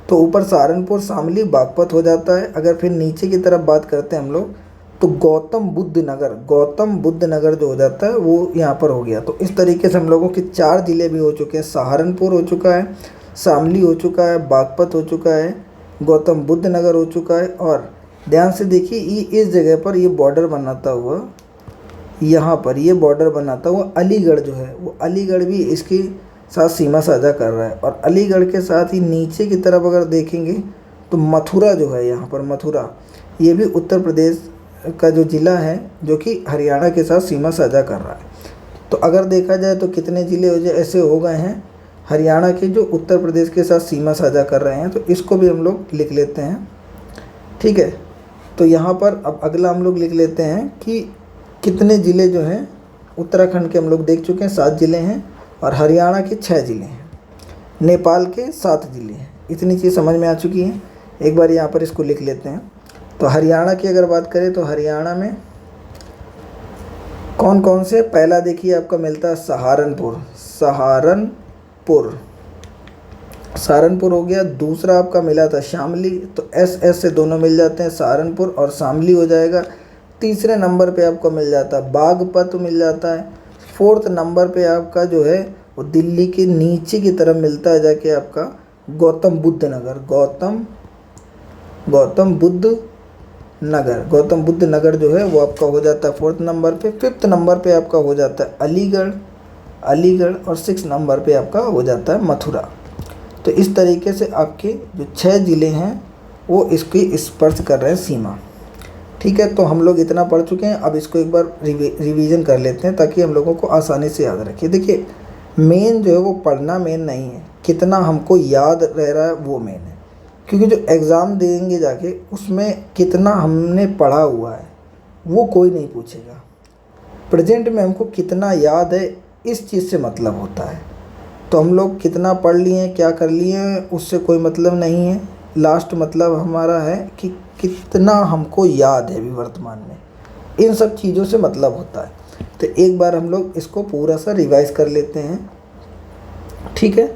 तो ऊपर सहारनपुर, शामली, बागपत हो जाता है। अगर फिर नीचे की तरफ बात करते हैं हम लोग तो गौतम बुद्ध नगर जो हो जाता है वो यहाँ पर हो गया। तो इस तरीके से हम लोगों के 4 ज़िले भी हो चुके हैं। सहारनपुर हो चुका है, शामली हो चुका है, बागपत हो चुका है, गौतम बुद्ध नगर हो चुका है। और ध्यान से देखिए ये इस जगह पर ये बॉर्डर बनाता हुआ, यहाँ पर ये बॉर्डर बनाता हुआ अलीगढ़ जो है वो अलीगढ़ भी इसके साथ सीमा साझा कर रहा है। और अलीगढ़ के साथ ही नीचे की तरफ अगर देखेंगे तो मथुरा जो है, यहाँ पर मथुरा, ये भी उत्तर प्रदेश का जो ज़िला है जो कि हरियाणा के साथ सीमा साझा कर रहा है। तो अगर देखा जाए तो कितने ज़िले हो जाए ऐसे हो गए हैं हरियाणा के जो उत्तर प्रदेश के साथ सीमा साझा कर रहे हैं। तो इसको भी हम लोग लिख लेते हैं, ठीक है। तो यहाँ पर अब अगला हम लोग लिख लेते हैं कि कितने ज़िले जो हैं उत्तराखंड के हम लोग देख चुके हैं, 7 ज़िले हैं, और हरियाणा के 6 ज़िले हैं, नेपाल के 7 ज़िले हैं। इतनी चीज़ समझ में आ चुकी है। एक बार यहाँ पर इसको लिख लेते हैं। तो हरियाणा की अगर बात करें तो हरियाणा में कौन कौन से, पहला देखिए आपका मिलता है सहारनपुर हो गया। दूसरा आपका मिला था शामली, तो एस से दोनों मिल जाते हैं, सहारनपुर और शामली हो जाएगा। तीसरे नंबर पे आपको मिल जाता है बागपत मिल जाता है। 4th नंबर पे आपका जो है वो दिल्ली के नीचे की तरफ मिलता है जाके आपका गौतम बुद्ध नगर जो है वो आपका हो जाता है 4th नंबर पे। 5th नंबर पे आपका हो जाता है अलीगढ़ और 6th नंबर पे आपका हो जाता है मथुरा। तो इस तरीके से आपके जो 6 ज़िले हैं वो इसकी स्पर्श कर रहे हैं सीमा, ठीक है। तो हम लोग इतना पढ़ चुके हैं। अब इसको एक बार रिवीजन कर लेते हैं ताकि हम लोगों को आसानी से याद रखे। देखिए मेन जो है वो पढ़ना मेन नहीं है, कितना हमको याद रह रहा है वो मेन है। क्योंकि जो एग्ज़ाम देंगे जाके उसमें कितना हमने पढ़ा हुआ है वो कोई नहीं पूछेगा। प्रेजेंट में हमको कितना याद है इस चीज़ से मतलब होता है। तो हम लोग कितना पढ़ लिए हैं, क्या कर लिए हैं, उससे कोई मतलब नहीं है। लास्ट मतलब हमारा है कि कितना हमको याद है अभी वर्तमान में, इन सब चीज़ों से मतलब होता है। तो एक बार हम लोग इसको पूरा सा रिवाइज कर लेते हैं, ठीक है।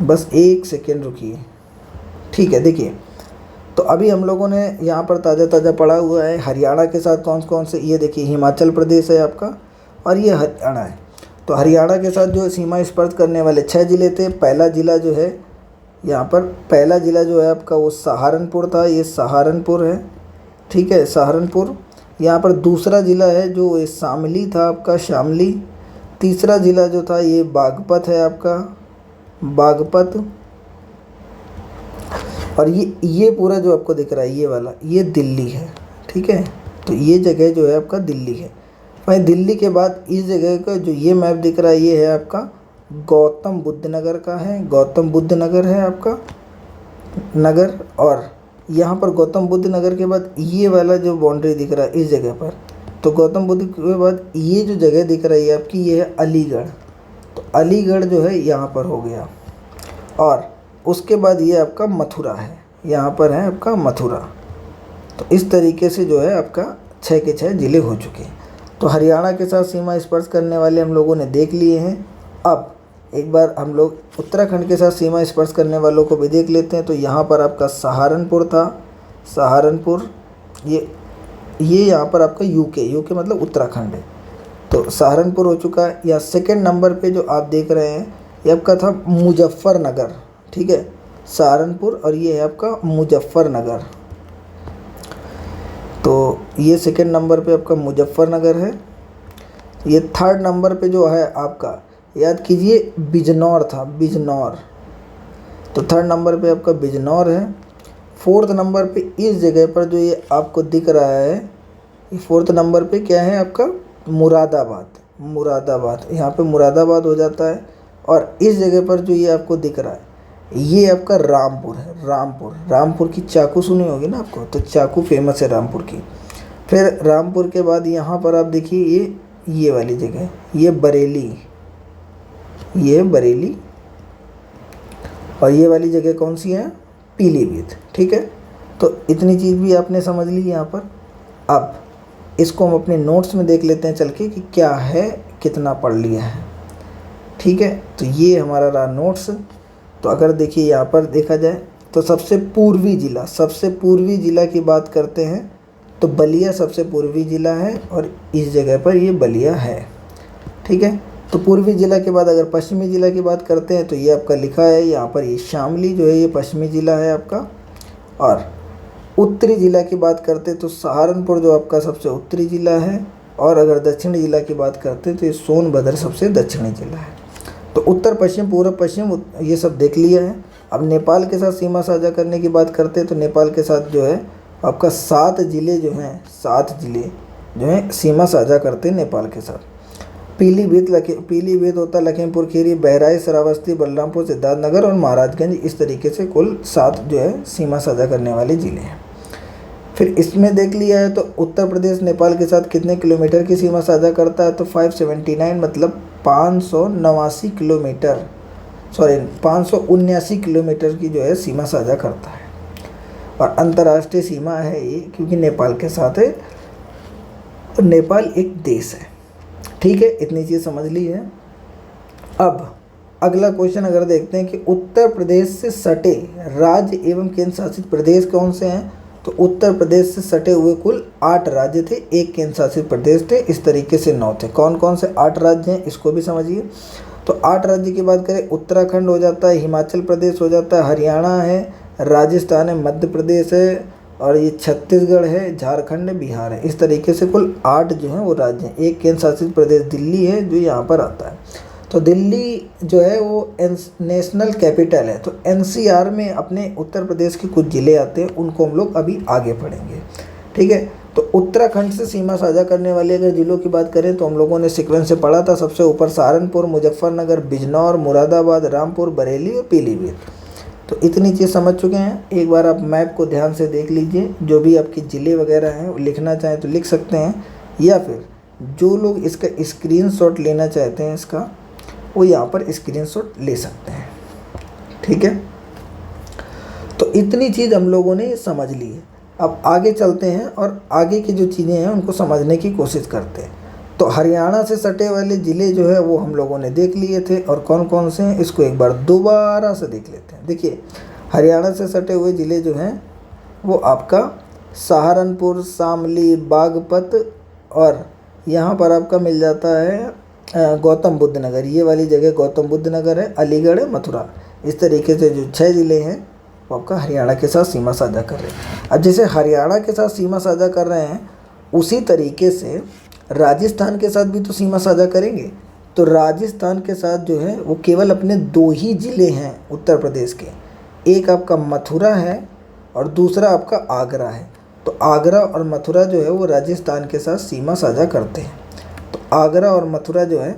बस 1 सेकेंड रुकिए, ठीक है। देखिए तो अभी हम लोगों ने यहाँ पर ताज़ा पढ़ा हुआ है हरियाणा के साथ कौन कौन से, ये देखिए हिमाचल प्रदेश है आपका और ये हरियाणा है। तो हरियाणा के साथ जो सीमा स्पर्श करने वाले 6 ज़िले थे। पहला ज़िला जो है यहाँ पर, पहला ज़िला जो है आपका वो सहारनपुर था, ये सहारनपुर है, ठीक है, सहारनपुर। यहाँ पर दूसरा ज़िला है जो ये शामली था आपका, शामली। तीसरा ज़िला जो था ये बागपत है आपका, बागपत। और ये पूरा जो आपको दिख रहा है ये वाला, ये दिल्ली है, ठीक है। तो ये जगह जो है आपका दिल्ली है। वहीं दिल्ली के बाद इस जगह का जो ये मैप दिख रहा है ये है आपका गौतम बुद्ध नगर का है, गौतम बुद्ध नगर है आपका नगर। और यहाँ पर गौतम बुद्ध नगर के बाद ये वाला जो बाउंड्री दिख रहा है इस जगह पर, तो गौतम बुद्ध के बाद ये जो जगह दिख रही है आपकी ये है अलीगढ़। तो अलीगढ़ जो है यहाँ पर हो गया। और उसके बाद ये आपका मथुरा है, यहाँ पर है आपका मथुरा। तो इस तरीके से जो है आपका 6 के 6 ज़िले हो चुके हैं। तो हरियाणा के साथ सीमा स्पर्श करने वाले हम लोगों ने देख लिए हैं। अब एक बार हम लोग उत्तराखंड के साथ सीमा स्पर्श करने वालों को भी देख लेते हैं। तो यहाँ पर आपका सहारनपुर था, सहारनपुर, ये यहाँ पर आपका यूके मतलब उत्तराखंड है। तो सहारनपुर हो चुका है। या 2nd नंबर पे जो आप देख रहे हैं ये आपका था मुजफ्फरनगर, ठीक है, सहारनपुर, और ये है आपका मुजफ्फरनगर। तो ये 2nd नंबर पे आपका मुजफ्फरनगर है। ये थर्ड नंबर पे जो है आपका, याद कीजिए बिजनौर था, बिजनौर। तो थर्ड नंबर पे आपका बिजनौर है। फोर्थ नंबर पे इस जगह पर जो ये आपको दिख रहा है, ये फोर्थ नंबर पे क्या है आपका, मुरादाबाद। मुरादाबाद, यहाँ पे मुरादाबाद हो जाता है। और इस जगह पर जो ये आपको दिख रहा है, ये आपका रामपुर है। रामपुर, रामपुर की चाकू सुनी होगी ना आपको, तो चाकू फेमस है रामपुर की। फिर रामपुर के बाद यहाँ पर आप देखिए ये वाली जगह, ये बरेली, ये बरेली। और ये वाली जगह कौन सी है, पीलीभीत। ठीक है, तो इतनी चीज़ भी आपने समझ ली यहाँ पर। अब इसको हम अपने नोट्स में देख लेते हैं चल के कि क्या है, कितना पढ़ लिया है। ठीक है, तो ये हमारा रहा नोट्स। तो अगर देखिए यहाँ पर देखा जाए तो सबसे पूर्वी ज़िला, सबसे पूर्वी ज़िला की बात करते हैं तो बलिया सबसे पूर्वी ज़िला है, और इस जगह पर ये बलिया है। ठीक है, तो पूर्वी ज़िला के बाद अगर पश्चिमी ज़िला की बात करते हैं तो ये आपका लिखा है यहाँ पर, ये शामली जो है ये पश्चिमी ज़िला है आपका। और उत्तरी ज़िला की बात करते हैं तो सहारनपुर जो आपका सबसे उत्तरी ज़िला है। और अगर दक्षिणी ज़िला की बात करते हैं तो ये सोनभद्र सबसे दक्षिणी ज़िला है। तो उत्तर पश्चिम, पूर्व पश्चिम, ये सब देख लिया है। अब नेपाल के साथ सीमा साझा करने की बात करते हैं तो नेपाल के साथ जो है आपका 7 ज़िले जो हैं, 7 ज़िले जो हैं सीमा साझा करते हैं नेपाल के साथ। पीलीभीत होता है लखीमपुर खीरी, बहराइच, श्रावस्ती, बलरामपुर, सिद्धार्थनगर और महाराजगंज। इस तरीके से कुल 7 जो है सीमा साझा करने वाले ज़िले हैं। फिर इसमें देख लिया है तो उत्तर प्रदेश नेपाल के साथ कितने किलोमीटर की सीमा साझा करता है, तो 579, मतलब 589 किलोमीटर, सॉरी 579 किलोमीटर की जो है सीमा साझा करता है। और अंतर्राष्ट्रीय सीमा है ये, क्योंकि नेपाल के साथ है, और नेपाल एक देश है। ठीक है, इतनी चीज़ समझ ली है। अब अगला क्वेश्चन अगर देखते हैं कि उत्तर प्रदेश से सटे राज्य एवं केंद्र शासित प्रदेश कौन से हैं, तो उत्तर प्रदेश से सटे हुए कुल 8 राज्य थे, 1 केंद्र शासित प्रदेश थे। इस तरीके से 9 थे। कौन कौन से 8 राज्य हैं इसको भी समझिए। तो 8 राज्य की बात करें, उत्तराखंड हो जाता है, हिमाचल प्रदेश हो जाता है, हरियाणा है, राजस्थान है, मध्य प्रदेश है, और ये छत्तीसगढ़ है, झारखंड है, बिहार है। इस तरीके से कुल 8 जो हैं वो राज्य हैं। 1 केंद्र शासित प्रदेश दिल्ली है जो यहाँ पर आता है। तो दिल्ली जो है वो नेशनल कैपिटल है। तो एनसीआर में अपने उत्तर प्रदेश के कुछ ज़िले आते हैं, उनको हम लोग अभी आगे पढ़ेंगे। ठीक है, तो उत्तराखंड से सीमा साझा करने वाले अगर ज़िलों की बात करें तो हम लोगों ने सीक्वेंस से पढ़ा था। सबसे ऊपर सहारनपुर, मुजफ्फरनगर, बिजनौर, मुरादाबाद, रामपुर, बरेली और पीलीभीत। तो इतनी चीज़ समझ चुके हैं। एक बार आप मैप को ध्यान से देख लीजिए, जो भी आपके ज़िले वगैरह हैं वो लिखना चाहें तो लिख सकते हैं, या फिर जो लोग इसका स्क्रीनशॉट लेना चाहते हैं इसका, वो यहाँ पर स्क्रीनशॉट ले सकते हैं। ठीक है, तो इतनी चीज़ हम लोगों ने समझ ली है। अब आगे चलते हैं और आगे की जो चीज़ें हैं उनको समझने की कोशिश करते हैं। तो हरियाणा से सटे वाले ज़िले जो है वो हम लोगों ने देख लिए थे, और कौन कौन से हैं इसको एक बार दोबारा से देख लेते हैं। देखिए, हरियाणा से सटे हुए ज़िले जो हैं वो आपका सहारनपुर, शामली, बागपत, और यहाँ पर आपका मिल जाता है गौतम बुद्ध नगर। ये वाली जगह गौतम बुद्ध नगर है, अलीगढ़ है, मथुरा। इस तरीके से जो 6 ज़िले हैं वो आपका हरियाणा के साथ सीमा साझा कर रहे हैं। अब जैसे हरियाणा के साथ सीमा साझा कर रहे हैं, उसी तरीके से राजस्थान के साथ भी तो सीमा साझा करेंगे। तो राजस्थान के साथ जो है वो केवल अपने 2 ही ज़िले हैं उत्तर प्रदेश के, एक आपका मथुरा है और दूसरा आपका आगरा है। तो आगरा और मथुरा जो है वो राजस्थान के साथ सीमा साझा करते हैं। तो आगरा और मथुरा जो है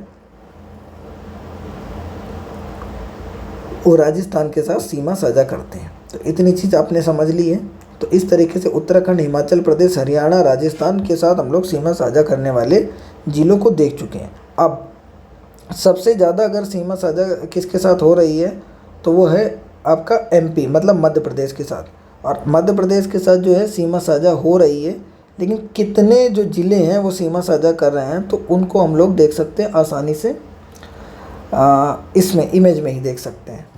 वो राजस्थान के साथ सीमा साझा करते हैं। तो इतनी चीज़ आपने समझ ली है। तो इस तरीके से उत्तराखंड, हिमाचल प्रदेश, हरियाणा, राजस्थान के साथ हम लोग सीमा साझा करने वाले ज़िलों को देख चुके हैं। अब सबसे ज़्यादा अगर सीमा साझा किसके साथ हो रही है तो वो है आपका एमपी, मतलब मध्य प्रदेश के साथ। और मध्य प्रदेश के साथ जो है सीमा साझा हो रही है, लेकिन कितने जो ज़िले हैं वो सीमा साझा कर रहे हैं तो उनको हम लोग देख सकते हैं आसानी से, इसमें इमेज में ही देख सकते हैं।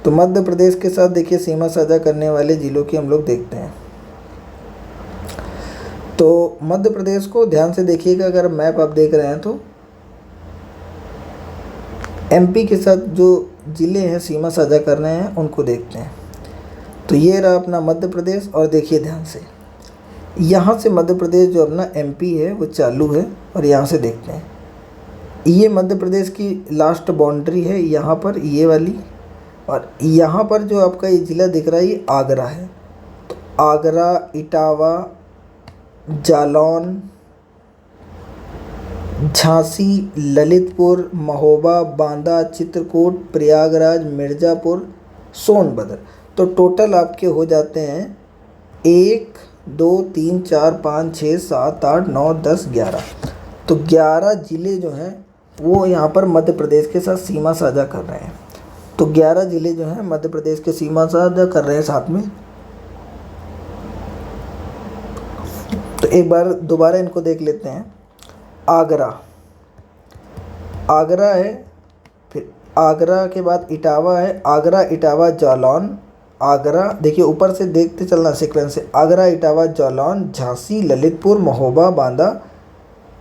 तो मध्य प्रदेश के साथ देखिए सीमा साझा करने वाले ज़िलों की हम लोग देखते हैं। तो मध्य प्रदेश को ध्यान से देखिएगा, अगर मैप आप देख रहे हैं तो एमपी के साथ जो ज़िले हैं सीमा साझा कर रहे हैं उनको देखते हैं। तो ये रहा अपना मध्य प्रदेश, और देखिए ध्यान से, यहाँ से मध्य प्रदेश जो अपना एमपी है वो चालू है, और यहाँ से देखते हैं ये मध्य प्रदेश की लास्ट बाउंड्री है यहाँ पर, ये वाली। और यहाँ पर जो आपका ये ज़िला दिख रहा है ये आगरा है। तो आगरा, इटावा, जालौन, झांसी, ललितपुर, महोबा, बांदा, चित्रकूट, प्रयागराज, मिर्ज़ापुर, सोनभद्र। तो टोटल आपके हो जाते हैं 1 2 3 4 5 6 7 8 9 10 11। तो 11 ज़िले जो हैं वो यहाँ पर मध्य प्रदेश के साथ सीमा साझा कर रहे हैं। तो 11 ज़िले जो हैं मध्य प्रदेश के सीमा साझा कर रहे हैं साथ में। तो एक बार दोबारा इनको देख लेते हैं। आगरा, आगरा है, फिर आगरा के बाद इटावा है, आगरा, इटावा, जालौन, आगरा, देखिए ऊपर से देखते चलना सीक्वेंस से, आगरा, इटावा, जालौन, झांसी, ललितपुर, महोबा, बांदा,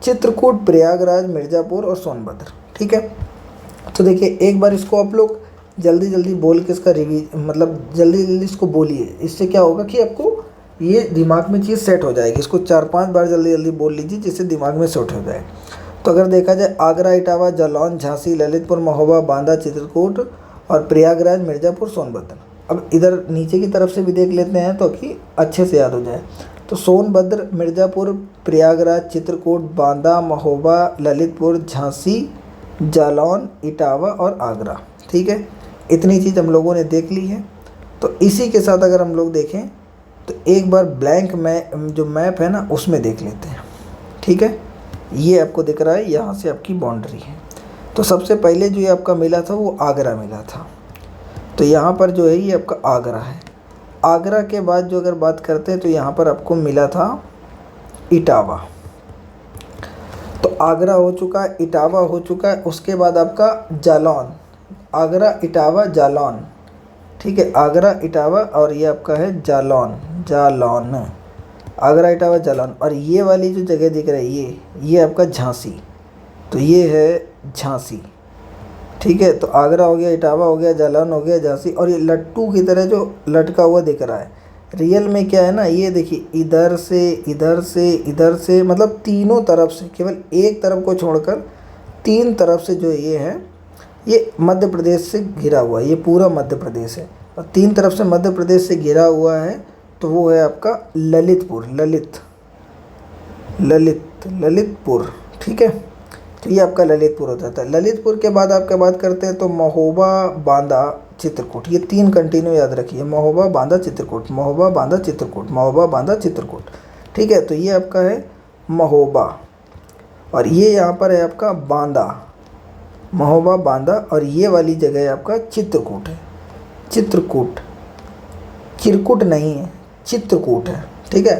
चित्रकूट, प्रयागराज, मिर्ज़ापुर और सोनभद्र। ठीक है, तो देखिए एक बार इसको आप लोग जल्दी जल्दी बोल के इसका मतलब जल्दी जल्दी इसको बोलिए। इससे क्या होगा कि आपको ये दिमाग में चीज़ सेट हो जाएगी। इसको 4-5 बार जल्दी जल्दी बोल लीजिए जिससे दिमाग में सेट हो जाए। तो अगर देखा जाए आगरा, इटावा, जालौन, झांसी, ललितपुर, महोबा, बांदा, चित्रकूट और प्रयागराज, मिर्ज़ापुर, सोनभद्र। अब इधर नीचे की तरफ से भी देख लेते हैं तो कि अच्छे से याद हो जाए। तो सोनभद्र, मिर्ज़ापुर, प्रयागराज, चित्रकूट, बांदा, महोबा, ललितपुर, झांसी, जालौन, इटावा और आगरा। ठीक है, इतनी चीज़ हम लोगों ने देख ली है। तो इसी के साथ अगर हम लोग देखें तो एक बार ब्लैंक जो मैप है ना उसमें देख लेते हैं। ठीक है, ये आपको दिख रहा है, यहाँ से आपकी बाउंड्री है। तो सबसे पहले जो ये आपका मिला था वो आगरा मिला था। तो यहाँ पर जो है ये आपका आगरा है। आगरा के बाद जो अगर बात करते हैं तो यहाँ पर आपको मिला था इटावा। तो आगरा हो चुका है, इटावा हो चुका है, उसके बाद आपका जालौन, आगरा, इटावा, जालौन। ठीक है, आगरा, इटावा और ये आपका है जालौन, जालौन, आगरा, इटावा, जालौन। और ये वाली जो जगह दिख रही है ये आपका झांसी। तो ये है झांसी। ठीक है, तो आगरा हो गया, इटावा हो गया, जालौन हो गया, झांसी। और ये लट्टू की तरह जो लटका हुआ दिख रहा है, रियल में क्या है ना, ये देखिए इधर से इधर से इधर से, मतलब तीनों तरफ से, केवल एक तरफ को छोड़कर 3 तरफ से जो ये है ये मध्य प्रदेश से घिरा हुआ है। ये पूरा मध्य प्रदेश है और 3 तरफ से मध्य प्रदेश से घिरा हुआ है। तो वो है आपका ललितपुर, ललितपुर। ठीक है, तो ये आपका ललितपुर हो जाता है। ललितपुर के बाद आपका बात करते हैं तो महोबा, बांदा, चित्रकूट। ये 3 कंटिन्यू याद रखिए, महोबा, बांदा, चित्रकूट, महोबा, बांदा, चित्रकूट, महोबा, बांदा, चित्रकूट। ठीक है, तो ये आपका है महोबा और ये यहाँ पर है आपका बांदा, महोबा, बांदा। और ये वाली जगह है आपका चित्रकूट है, चित्रकूट, चिरकुट नहीं है, चित्रकूट है। ठीक है,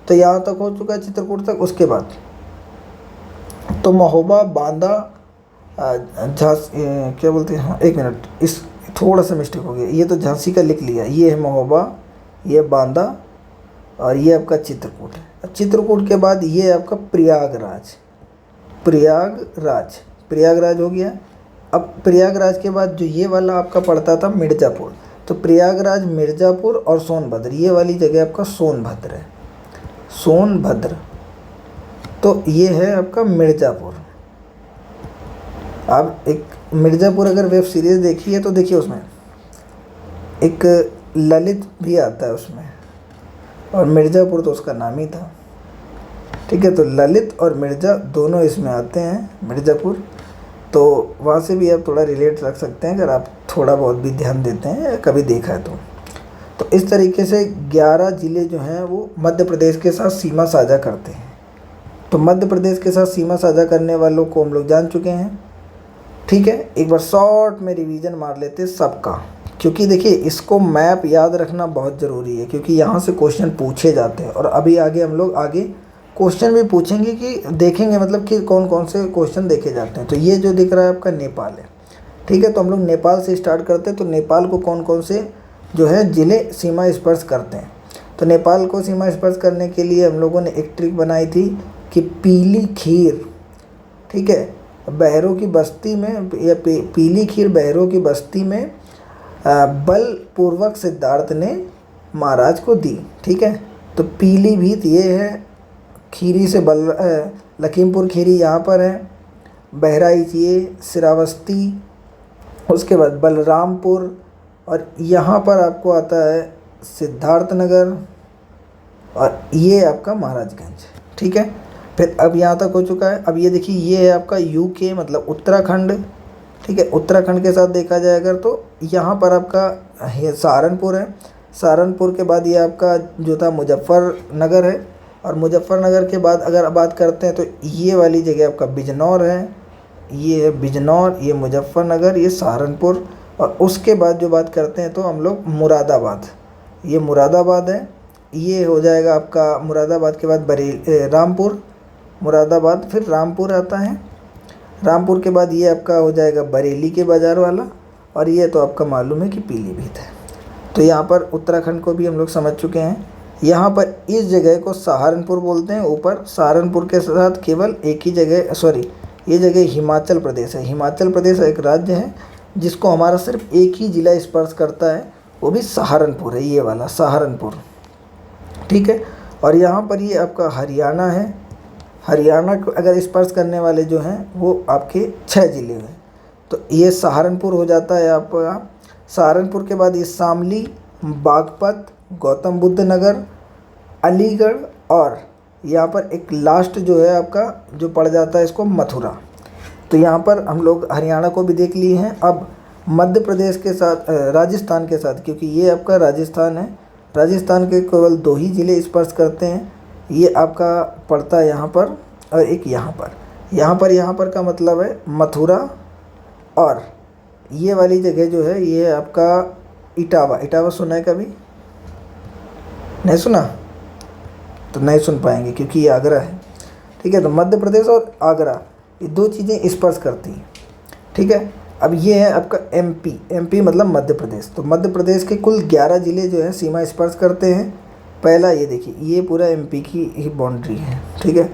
तो यहाँ तक हो चुका है चित्रकूट तक। उसके बाद तो महोबा, बांदा, झांसी, क्या बोलते हैं, हाँ एक मिनट, इस थोड़ा सा मिस्टेक हो गया, ये तो झांसी का लिख लिया। ये है महोबा, ये बांदा और ये आपका चित्रकूट है। चित्रकूट के बाद ये आपका प्रयागराज, प्रयागराज हो गया। अब प्रयागराज के बाद जो ये वाला आपका पड़ता था मिर्ज़ापुर, तो प्रयागराज, मिर्ज़ापुर और सोनभद्र, ये वाली जगह आपका सोनभद्र है, सोनभद्र। तो ये है आपका मिर्ज़ापुर। अब एक मिर्ज़ापुर अगर वेब सीरीज़ देखी है तो देखिए उसमें एक ललित भी आता है उसमें, और मिर्ज़ापुर तो उसका नाम ही था। ठीक है, तो ललित और मिर्ज़ा दोनों इसमें आते हैं, मिर्ज़ापुर। तो वहाँ से भी आप थोड़ा रिलेट रख सकते हैं अगर आप थोड़ा बहुत भी ध्यान देते हैं या कभी देखा है तो इस तरीके से 11 ज़िले जो हैं वो मध्य प्रदेश के साथ सीमा साझा करते हैं। तो मध्य प्रदेश के साथ सीमा साझा करने वालों को हम लोग जान चुके हैं। ठीक है, एक बार शॉर्ट में रिवीजन मार लेते हैं सबका, क्योंकि देखिए इसको मैप याद रखना बहुत ज़रूरी है, क्योंकि यहाँ से क्वेश्चन पूछे जाते हैं। और अभी आगे हम लोग क्वेश्चन भी पूछेंगे कि देखेंगे मतलब कि कौन कौन से क्वेश्चन देखे जाते हैं। तो ये जो दिख रहा है आपका नेपाल है। ठीक है, तो हम लोग नेपाल से स्टार्ट करते हैं। तो नेपाल को कौन कौन से जो है ज़िले सीमा स्पर्श करते हैं। तो नेपाल को सीमा स्पर्श करने के लिए हम लोगों ने एक ट्रिक बनाई थी कि पीली खीर, ठीक है, बहरों की बस्ती में, या पीली खीर बहरों की बस्ती में बलपूर्वक सिद्धार्थ ने महाराज को दी। ठीक है, तो पीलीभीत ये है, खीरी से लखीमपुर खीरी यहाँ पर है, बहराइच ये श्रावस्ती, उसके बाद बलरामपुर, और यहाँ पर आपको आता है सिद्धार्थनगर, और ये आपका महाराजगंज। ठीक है, फिर अब यहाँ तक हो चुका है। अब ये देखिए, ये है आपका यूके मतलब उत्तराखंड। ठीक है, उत्तराखंड के साथ देखा जाए अगर तो यहाँ पर आपका ये सहारनपुर है। सहारनपुर के बाद ये आपका जो था मुजफ्फरनगर है, और मुजफ्फरनगर के बाद अगर बात करते हैं तो ये वाली जगह आपका बिजनौर है। ये है बिजनौर, ये मुजफ्फरनगर, ये सहारनपुर। और उसके बाद जो बात करते हैं तो हम लोग मुरादाबाद, ये मुरादाबाद है। ये हो जाएगा आपका मुरादाबाद के बाद रामपुर, मुरादाबाद फिर रामपुर आता है। रामपुर के बाद ये आपका हो जाएगा बरेली के बाज़ार वाला, और ये तो आपका मालूम है कि पीलीभीत है। तो यहाँ पर उत्तराखंड को भी हम लोग समझ चुके हैं। यहाँ पर इस जगह को सहारनपुर बोलते हैं। ऊपर सहारनपुर के साथ केवल एक ही जगह, सॉरी, ये जगह हिमाचल प्रदेश है। हिमाचल प्रदेश एक राज्य है जिसको हमारा सिर्फ एक ही ज़िला स्पर्श करता है, वो भी सहारनपुर है, ये वाला सहारनपुर। ठीक है, और यहाँ पर ये आपका हरियाणा है। हरियाणा को अगर स्पर्श करने वाले जो हैं वो आपके 6 ज़िले हैं। तो ये सहारनपुर हो जाता है आपका। सहारनपुर के बाद ये शामली, बागपत, गौतम बुद्ध नगर, अलीगढ़, और यहाँ पर एक लास्ट जो है आपका जो पड़ जाता है इसको मथुरा। तो यहाँ पर हम लोग हरियाणा को भी देख लिए हैं। अब मध्य प्रदेश के साथ राजस्थान के साथ, क्योंकि ये आपका राजस्थान है, राजस्थान के केवल 2 ही ज़िले स्पर्श करते हैं। ये आपका पड़ता है यहाँ पर, और एक यहाँ पर। यहाँ पर का मतलब है मथुरा, और ये वाली जगह जो है ये है आपका इटावा। इटावा सुना है कभी? नहीं सुना? तो नहीं सुन पाएंगे क्योंकि ये आगरा है। ठीक है, तो मध्य प्रदेश और आगरा ये 2 चीज़ें स्पर्श करती हैं। ठीक है, अब ये है आपका एमपी। एमपी मतलब मध्य प्रदेश। तो मध्य प्रदेश के कुल 11 ज़िले जो है सीमा स्पर्श करते हैं। पहला ये देखिए, ये पूरा एमपी की ही बाउंड्री है। ठीक है,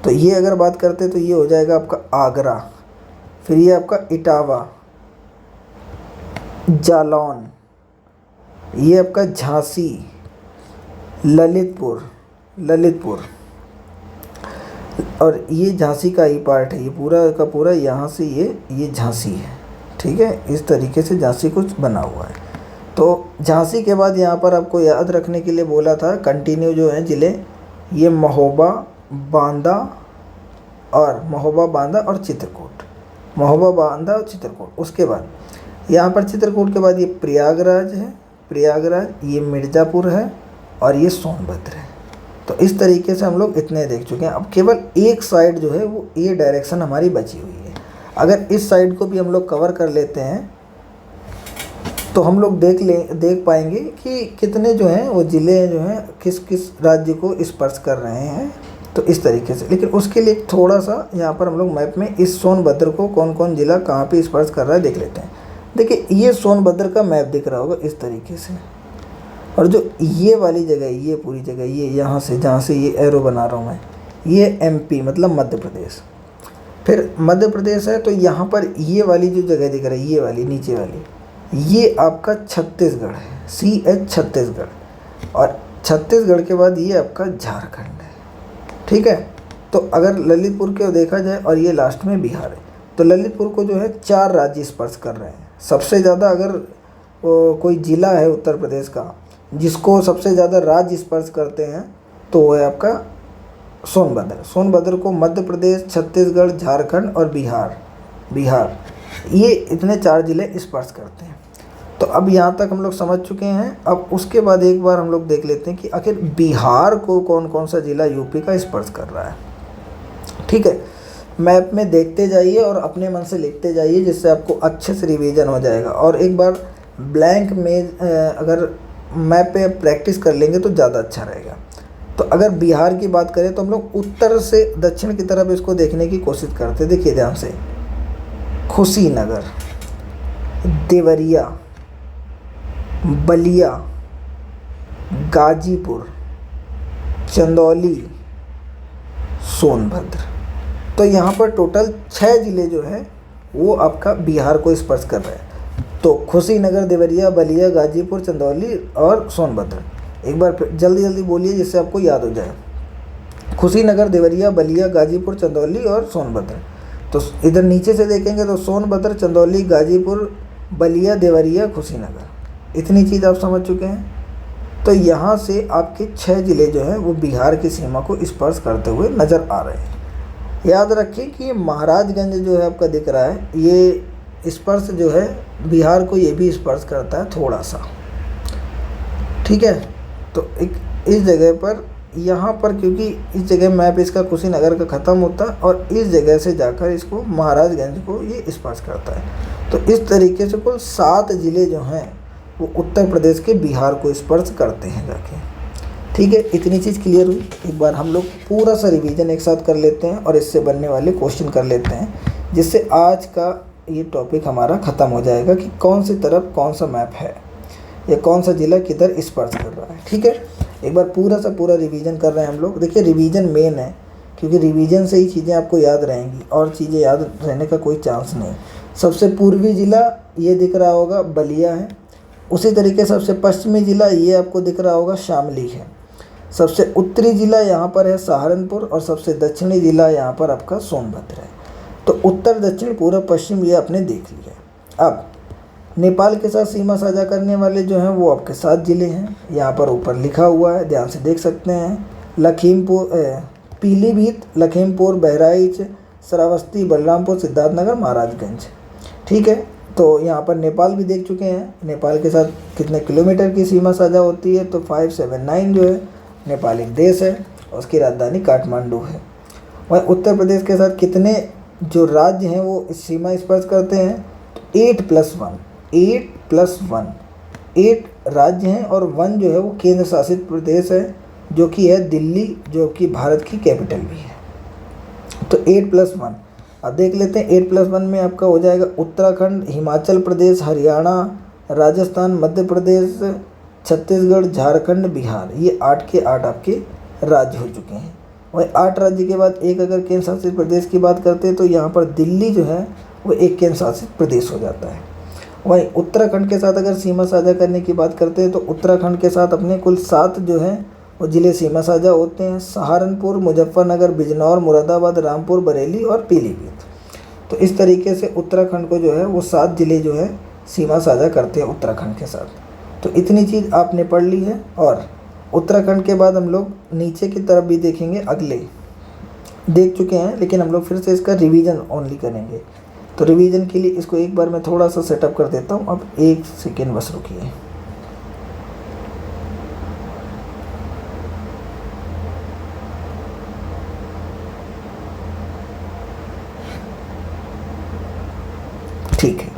तो ये अगर बात करते हैं तो ये हो जाएगा आपका आगरा, फिर ये आपका इटावा, जालौन, ये आपका झांसी, ललितपुर, और ये झांसी का ही पार्ट है। ये पूरा का पूरा यहाँ से ये झांसी है। ठीक है, इस तरीके से झांसी कुछ बना हुआ है। तो झांसी के बाद यहाँ पर आपको याद रखने के लिए बोला था कंटिन्यू जो है ज़िले, ये महोबा, बांदा और चित्रकूट। महोबा, बांदा और चित्रकूट। उसके बाद यहाँ पर चित्रकूट के बाद ये प्रयागराज है, ये मिर्ज़ापुर है, और ये सोनभद्र है। तो इस तरीके से हम लोग इतने देख चुके हैं। अब केवल एक साइड जो है वो ये डायरेक्शन हमारी बची हुई है। अगर इस साइड को भी हम लोग कवर कर लेते हैं तो हम लोग देख पाएंगे कि कितने जो हैं वो ज़िले जो हैं किस किस राज्य को स्पर्श कर रहे हैं। तो इस तरीके से, लेकिन उसके लिए थोड़ा सा यहाँ पर हम लोग मैप में इस सोनभद्र को कौन कौन ज़िला कहाँ पे स्पर्श कर रहा है देख लेते हैं। देखिए, ये सोनभद्र का मैप दिख रहा होगा इस तरीके से, और जो ये वाली जगह, ये पूरी जगह, ये यहाँ से जहाँ से ये एरो बना रहा हूँ मैं, ये एमपी मतलब मध्य प्रदेश। फिर मध्य प्रदेश है तो यहाँ पर ये वाली जो जगह दिख रही है, ये वाली नीचे वाली, ये आपका छत्तीसगढ़ है, CH छत्तीसगढ़, और छत्तीसगढ़ के बाद ये आपका झारखंड है। ठीक है, तो अगर ललितपुर को देखा जाए और ये लास्ट में बिहार है, तो ललितपुर को जो है 4 राज्य स्पर्श कर रहे हैं। सबसे ज़्यादा अगर कोई ज़िला है उत्तर प्रदेश का जिसको सबसे ज़्यादा राज्य स्पर्श करते हैं तो वो है आपका सोनभद्र। सोनभद्र को मध्य प्रदेश, छत्तीसगढ़, झारखंड और बिहार ये इतने 4 ज़िले स्पर्श करते हैं। तो अब यहाँ तक हम लोग समझ चुके हैं। अब उसके बाद एक बार हम लोग देख लेते हैं कि आखिर बिहार को कौन कौन सा ज़िला यूपी का स्पर्श कर रहा है। ठीक है, मैप में देखते जाइए और अपने मन से लिखते जाइए, जिससे आपको अच्छे से रिवीजन हो जाएगा। और एक बार ब्लैंक में अगर मैप पे प्रैक्टिस कर लेंगे तो ज़्यादा अच्छा रहेगा। तो अगर बिहार की बात करें तो हम लोग उत्तर से दक्षिण की तरफ इसको देखने की कोशिश करते। देखिए ध्यान से, कुशीनगर, देवरिया, बलिया, गाजीपुर, चंदौली, सोनभद्र। तो यहाँ पर टोटल 6 ज़िले जो हैं वो आपका बिहार को स्पर्श कर रहे हैं। तो कुशीनगर, देवरिया, बलिया, गाजीपुर, चंदौली और सोनभद्र। एक बार फिर जल्दी जल्दी बोलिए जिससे आपको याद हो जाए। कुशीनगर, देवरिया, बलिया, गाजीपुर, चंदौली और सोनभद्र। तो इधर नीचे से देखेंगे तो सोनभद्र, चंदौली, गाजीपुर, बलिया, देवरिया, कुशीनगर, इतनी चीज़ आप समझ चुके हैं। तो यहाँ से आपके 6 ज़िले जो हैं वो बिहार की सीमा को स्पर्श करते हुए नज़र आ रहे हैं। याद रखें कि महाराजगंज जो है आपका दिख रहा है, ये स्पर्श जो है बिहार को ये भी स्पर्श करता है थोड़ा सा, ठीक है। तो एक इस जगह पर, यहाँ पर, क्योंकि इस जगह मैप इसका कुशीनगर का ख़त्म होता है और इस जगह से जाकर इसको महाराजगंज को ये स्पर्श करता है। तो इस तरीके से कुल 7 ज़िले जो हैं वो उत्तर प्रदेश के बिहार को स्पर्श करते हैं जाके, ठीक है। इतनी चीज़ क्लियर हुई। एक बार हम लोग पूरा सा रिवीजन एक साथ कर लेते हैं और इससे बनने वाले क्वेश्चन कर लेते हैं, जिससे आज का ये टॉपिक हमारा ख़त्म हो जाएगा कि कौन सी तरफ कौन सा मैप है या कौन सा ज़िला किधर स्पर्श कर रहा है, ठीक है। एक बार पूरा रिवीजन कर रहे हैं हम लोग। देखिए रिवीजन मेन है, क्योंकि रिवीजन से ही चीज़ें आपको याद रहेंगी और चीज़ें याद रहने का कोई चांस नहीं। सबसे पूर्वी ज़िला ये दिख रहा होगा बलिया है। उसी तरीके सबसे पश्चिमी ज़िला ये आपको दिख रहा होगा शामली है। सबसे उत्तरी ज़िला यहाँ पर है सहारनपुर और सबसे दक्षिणी ज़िला यहाँ पर आपका सोनभद्र है। तो उत्तर, दक्षिण, पूर्व, पश्चिम ये आपने देख लिया। अब नेपाल के साथ सीमा साझा करने वाले जो हैं वो आपके 7 ज़िले हैं। यहाँ पर ऊपर लिखा हुआ है, ध्यान से देख सकते हैं। लखीमपुर, पीलीभीत, लखीमपुर, बहराइच, श्रावस्ती, बलरामपुर, सिद्धार्थनगर, महाराजगंज, ठीक है। तो यहाँ पर नेपाल भी देख चुके हैं। नेपाल के साथ कितने किलोमीटर की सीमा साझा होती है, तो 579 जो है नेपाल एक देश है, उसकी राजधानी काठमांडू है। वहीं उत्तर प्रदेश के साथ कितने जो राज्य हैं वो इस सीमा स्पर्श करते हैं, तो 8 राज्य हैं और 1 जो है वो केंद्र शासित प्रदेश है, जो कि है दिल्ली, जो कि भारत की कैपिटल भी है। तो 8+1 अब देख लेते हैं। 8+1 में आपका हो जाएगा उत्तराखंड, हिमाचल प्रदेश, हरियाणा, राजस्थान, मध्य प्रदेश, छत्तीसगढ़, झारखंड, बिहार, ये 8 के 8 आपके राज्य हो चुके हैं। वही 8 राज्य के बाद एक अगर केंद्र शासित प्रदेश की बात करते हैं तो यहाँ पर दिल्ली जो है वो एक केंद्र शासित प्रदेश हो जाता है। वहीं उत्तराखंड के साथ अगर सीमा साझा करने की बात करते हैं तो उत्तराखंड के साथ अपने कुल 7 जो हैं वो ज़िले सीमा साझा होते हैं। सहारनपुर, मुजफ्फरनगर, बिजनौर, मुरादाबाद, रामपुर, बरेली और पीलीभीत। तो इस तरीके से उत्तराखंड को जो है वो 7 ज़िले जो है सीमा साझा करते हैं उत्तराखंड के साथ। तो इतनी चीज़ आपने पढ़ ली है। और उत्तराखंड के बाद हम लोग नीचे की तरफ भी देखेंगे, अगले देख चुके हैं लेकिन हम लोग फिर से इसका रिवीजन ओनली करेंगे। तो रिवीजन के लिए इसको एक बार मैं थोड़ा सा सेटअप कर देता हूँ। अब 1 सेकेंड बस रुकिए। ठीक है,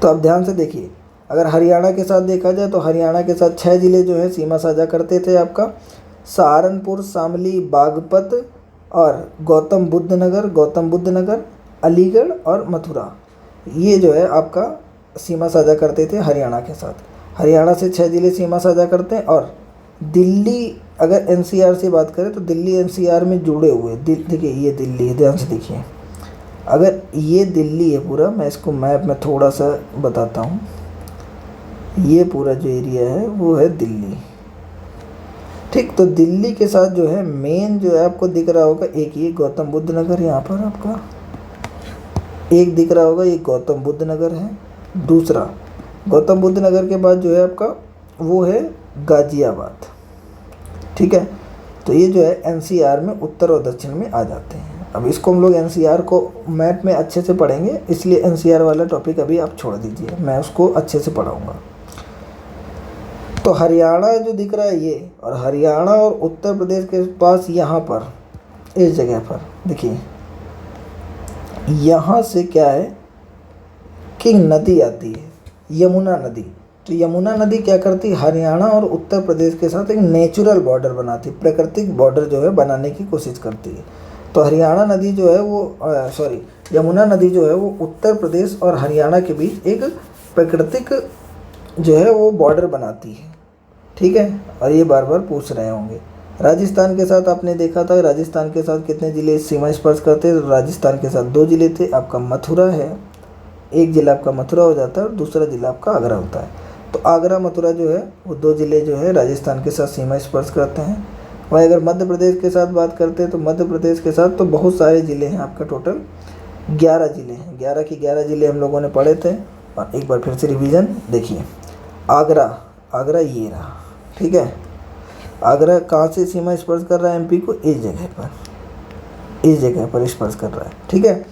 तो अब ध्यान से देखिए। अगर हरियाणा के साथ देखा जाए तो हरियाणा के साथ 6 ज़िले जो हैं सीमा साझा करते थे आपका सहारनपुर, शामली, बागपत और गौतम बुद्ध नगर, अलीगढ़ और मथुरा, ये जो है आपका सीमा साझा करते थे हरियाणा के साथ। हरियाणा से 6 ज़िले सीमा साझा करते हैं। और दिल्ली, अगर एनसीआर से बात करें तो दिल्ली एनसीआर में जुड़े हुए, देखिए ये दिल्ली है, ध्यान से देखिए। अगर ये दिल्ली है पूरा, मैं इसको मैप में थोड़ा सा बताता हूँ। ये पूरा जो एरिया है वो है दिल्ली, ठीक। तो दिल्ली के साथ जो है मेन जो है आपको दिख रहा होगा, एक ये गौतम बुद्ध नगर, यहाँ पर आपका एक दिख रहा होगा, ये गौतम बुद्ध नगर है। दूसरा गौतम बुद्ध नगर के बाद जो है आपका वो है गाज़ियाबाद, ठीक है। तो ये जो है एनसीआर में उत्तर और दक्षिण में आ जाते हैं। अब इसको हम लोग एनसीआर को मैप में अच्छे से पढ़ेंगे, इसलिए एनसीआर वाला टॉपिक अभी आप छोड़ दीजिए, मैं उसको अच्छे से पढ़ाऊँगा। तो हरियाणा जो दिख रहा है ये, और हरियाणा और उत्तर प्रदेश के पास यहाँ पर इस जगह पर देखिए, यहाँ से क्या है कि नदी आती है, यमुना नदी। तो यमुना नदी क्या करती है, हरियाणा और उत्तर प्रदेश के साथ एक नेचुरल बॉर्डर बनाती है, प्राकृतिक बॉर्डर जो है बनाने की कोशिश करती है। तो हरियाणा नदी जो है वो यमुना नदी जो है वो उत्तर प्रदेश और हरियाणा के बीच एक प्राकृतिक जो है वो बॉर्डर बनाती है, ठीक है। और ये बार बार पूछ रहे होंगे। राजस्थान के साथ आपने देखा था, राजस्थान के साथ कितने ज़िले सीमा स्पर्श करते हैं, तो राजस्थान के साथ 2 ज़िले थे। आपका मथुरा है, एक ज़िला आपका मथुरा हो जाता है और दूसरा ज़िला आपका आगरा होता है। तो आगरा मथुरा जो है वो 2 ज़िले जो है राजस्थान के साथ सीमा स्पर्श करते हैं। वहीं अगर मध्य प्रदेश के साथ बात करते हैं तो मध्य प्रदेश के साथ तो बहुत सारे ज़िले हैं आपका टोटल। 11 जिले हैं, 11 के 11 जिले हम लोगों ने पढ़े थे। और एक बार फिर से रिवीजन देखिए। आगरा, आगरा ये रहा, ठीक है। आगरा कहाँ से सीमा स्पर्श कर रहा है एमपी को? इस जगह पर, इस जगह पर स्पर्श कर रहा है, ठीक है।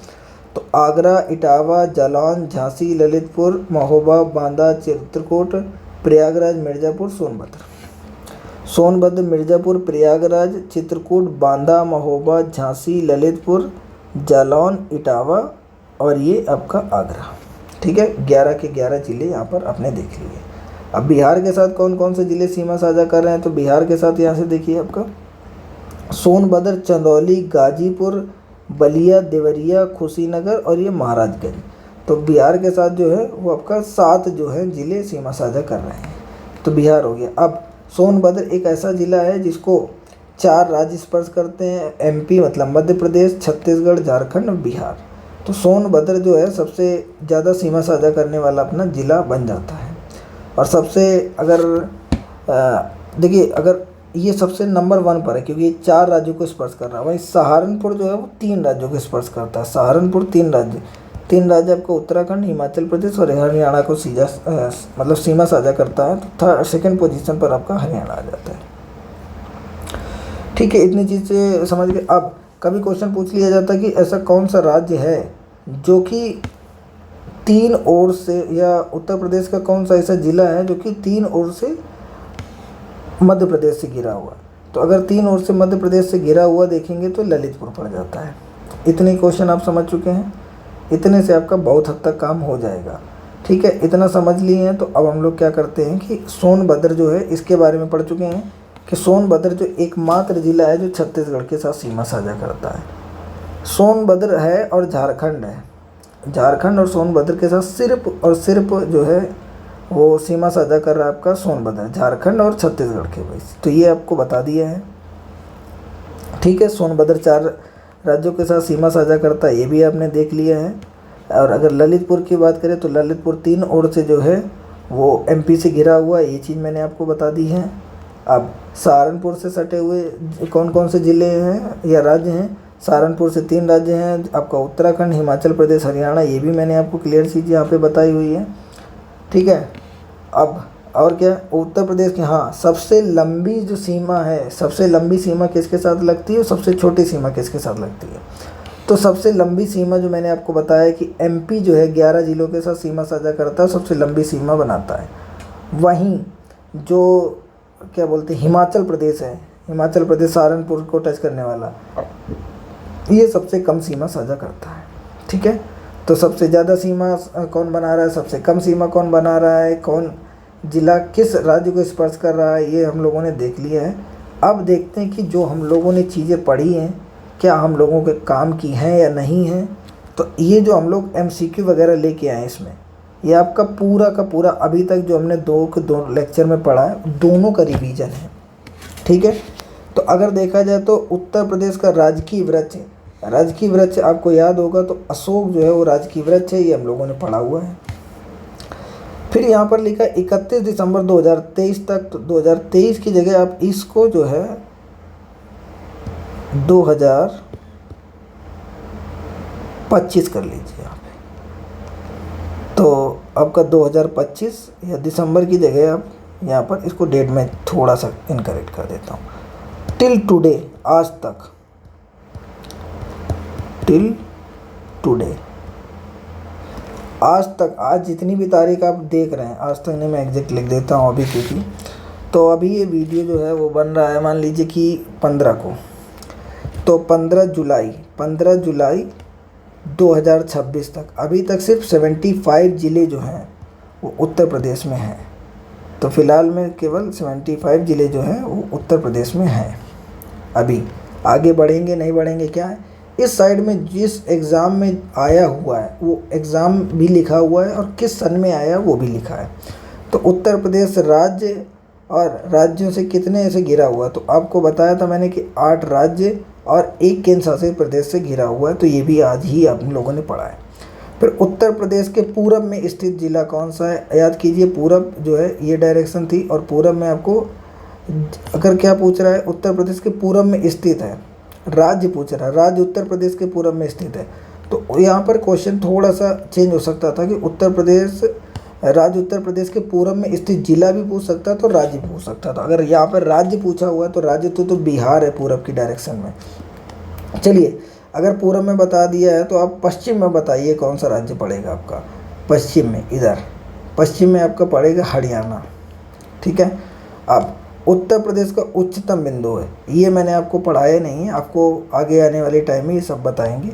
तो आगरा, इटावा, जालौन, झांसी, ललितपुर, महोबा, बांदा, चित्रकूट, प्रयागराज, मिर्ज़ापुर, सोनभद्र। सोनभद्र, मिर्ज़ापुर, प्रयागराज, चित्रकूट, बांदा, महोबा, झांसी, ललितपुर, जालौन, इटावा और ये आपका आगरा, ठीक है। 11 के 11 ज़िले यहाँ पर आपने देख लिए। अब बिहार के साथ कौन कौन से ज़िले सीमा साझा कर रहे हैं? तो बिहार के साथ यहाँ से देखिए आपका सोनभद्र, चंदौली, गाजीपुर, बलिया, देवरिया, कुशीनगर और ये महाराजगंज। तो बिहार के साथ जो है वो आपका 7 जो है ज़िले सीमा साझा कर रहे हैं। तो बिहार हो गया। अब सोनभद्र एक ऐसा ज़िला है जिसको 4 राज्य स्पर्श करते हैं, एमपी मतलब मध्य प्रदेश, छत्तीसगढ़, झारखंड और बिहार। तो सोनभद्र जो है सबसे ज़्यादा सीमा साझा करने वाला अपना ज़िला बन जाता है। और सबसे अगर देखिए, अगर ये सबसे नंबर 1 पर है क्योंकि ये 4 राज्यों को स्पर्श कर रहा है। वहीं सहारनपुर जो है वो 3 राज्यों को स्पर्श करता है। सहारनपुर 3 राज्य आपको उत्तराखंड, हिमाचल प्रदेश और हरियाणा को मतलब सीमा साझा करता है। तो सेकंड पोजीशन पर आपका हरियाणा आ जाता है, ठीक है। इतनी चीज़ से समझ गए। अब कभी क्वेश्चन पूछ लिया जाता है कि ऐसा कौन सा राज्य है जो कि 3 ओर से, या उत्तर प्रदेश का कौन सा ऐसा ज़िला है जो कि 3 ओर से मध्य प्रदेश से घिरा हुआ। तो अगर 3 ओर से मध्य प्रदेश से घिरा हुआ देखेंगे तो ललितपुर पड़ जाता है। इतने क्वेश्चन आप समझ चुके हैं, इतने से आपका बहुत हद तक काम हो जाएगा, ठीक है। इतना समझ लिए हैं तो अब हम लोग क्या करते हैं कि सोनभद्र जो है इसके बारे में पढ़ चुके हैं कि सोनभद्र जो एकमात्र ज़िला है जो छत्तीसगढ़ के साथ सीमा साझा करता है। सोनभद्र है और झारखंड है, झारखंड और सोनभद्र के साथ सिर्फ और सिर्फ जो है वो सीमा साझा कर रहा है आपका सोनभद्र, झारखंड और छत्तीसगढ़ के बीच। तो ये आपको बता दिया है, ठीक है। सोनभद्र 4 राज्यों के साथ सीमा साझा करता है, ये भी आपने देख लिया है। और अगर ललितपुर की बात करें तो ललितपुर 3 ओर से जो है वो एमपी से घिरा हुआ है, ये चीज़ मैंने आपको बता दी है। अब सहारनपुर से सटे हुए कौन कौन से ज़िले हैं या राज्य हैं? सहारनपुर से 3 राज्य हैं आपका उत्तराखंड, हिमाचल प्रदेश, हरियाणा, ये भी मैंने आपको क्लियर चीज़ यहाँ पे बताई हुई है, ठीक है। अब और क्या, उत्तर प्रदेश की हाँ सबसे लंबी जो सीमा है, सबसे लंबी सीमा किसके साथ लगती है और सबसे छोटी सीमा किसके साथ लगती है? तो सबसे लंबी सीमा जो मैंने आपको बताया कि एमपी जो है 11 ज़िलों के साथ सीमा साझा करता है, सबसे लंबी सीमा बनाता है। वहीं जो क्या बोलते हैं हिमाचल प्रदेश है, हिमाचल प्रदेश सहारनपुर को टच करने वाला, ये सबसे कम सीमा साझा करता है, ठीक है। तो सबसे ज़्यादा सीमा कौन बना रहा है, सबसे कम सीमा कौन बना रहा है, कौन जिला किस राज्य को स्पर्श कर रहा है, ये हम लोगों ने देख लिया है। अब देखते हैं कि जो हम लोगों ने चीज़ें पढ़ी हैं क्या हम लोगों के काम की हैं या नहीं हैं। तो ये जो हम लोग MCQ वगैरह लेके आए इसमें, ये आपका पूरा का पूरा अभी तक जो हमने 2 लेक्चर में पढ़ा है दोनों का रिवीजन है, ठीक है। तो अगर देखा जाए तो उत्तर प्रदेश का राजकीय वृक्ष, राजकीय वृक्ष आपको याद होगा तो अशोक जो है वो राजकीय वृक्ष है, ये हम लोगों ने पढ़ा हुआ है। फिर यहाँ पर लिखा 31 दिसंबर 2023 तक, तो 2023 की जगह आप इसको जो है 2025 कर लीजिए यहाँ पे। तो आपका 2025 या दिसंबर की जगह आप यहाँ पर इसको डेट में थोड़ा सा इनकरेक्ट कर देता हूँ। टिल टुडे, आज तक, टिल टुडे, आज तक, आज जितनी भी तारीख आप देख रहे हैं, आज तक नहीं, मैं एग्जैक्ट लिख देता हूँ अभी क्योंकि तो अभी ये वीडियो जो है वो बन रहा है मान लीजिए कि 15 को, तो 15 जुलाई 2026 तक, अभी तक सिर्फ 75 ज़िले जो हैं वो उत्तर प्रदेश में हैं। तो फ़िलहाल में केवल 75 ज़िले जो हैं वो उत्तर प्रदेश में हैं। अभी आगे बढ़ेंगे नहीं बढ़ेंगे क्या है, इस साइड में जिस एग्ज़ाम में आया हुआ है वो एग्ज़ाम भी लिखा हुआ है और किस सन में आया वो भी लिखा है। तो उत्तर प्रदेश राज्य और राज्यों से कितने ऐसे घिरा हुआ, तो आपको बताया था मैंने कि 8 राज्य और 1 केंद्र शासित प्रदेश से घिरा हुआ है। तो ये भी आज ही आप लोगों ने पढ़ा है। फिर उत्तर प्रदेश के पूरब में स्थित जिला कौन सा है, याद कीजिए पूरब जो है ये डायरेक्शन थी और पूरब में आपको अगर क्या पूछ रहा है उत्तर प्रदेश के पूरब में स्थित है, राज्य पूछ रहा है, राज्य उत्तर प्रदेश के पूरब में स्थित है, तो यहाँ पर क्वेश्चन थोड़ा सा चेंज हो सकता था कि उत्तर प्रदेश राज्य उत्तर प्रदेश के पूर्व में स्थित जिला भी पूछ सकता था और राज्य पूछ सकता था। अगर यहाँ पर राज्य पूछा हुआ है तो राज्य तो बिहार है पूर्व की डायरेक्शन में। चलिए, अगर पूर्व में बता दिया है तो आप पश्चिम में बताइए कौन सा राज्य पड़ेगा आपका। पश्चिम में, इधर पश्चिम में आपका पड़ेगा हरियाणा। ठीक है। अब उत्तर प्रदेश का उच्चतम बिंदु है, ये मैंने आपको पढ़ाया नहीं है, आपको आगे आने वाले टाइम में ये सब बताएंगे।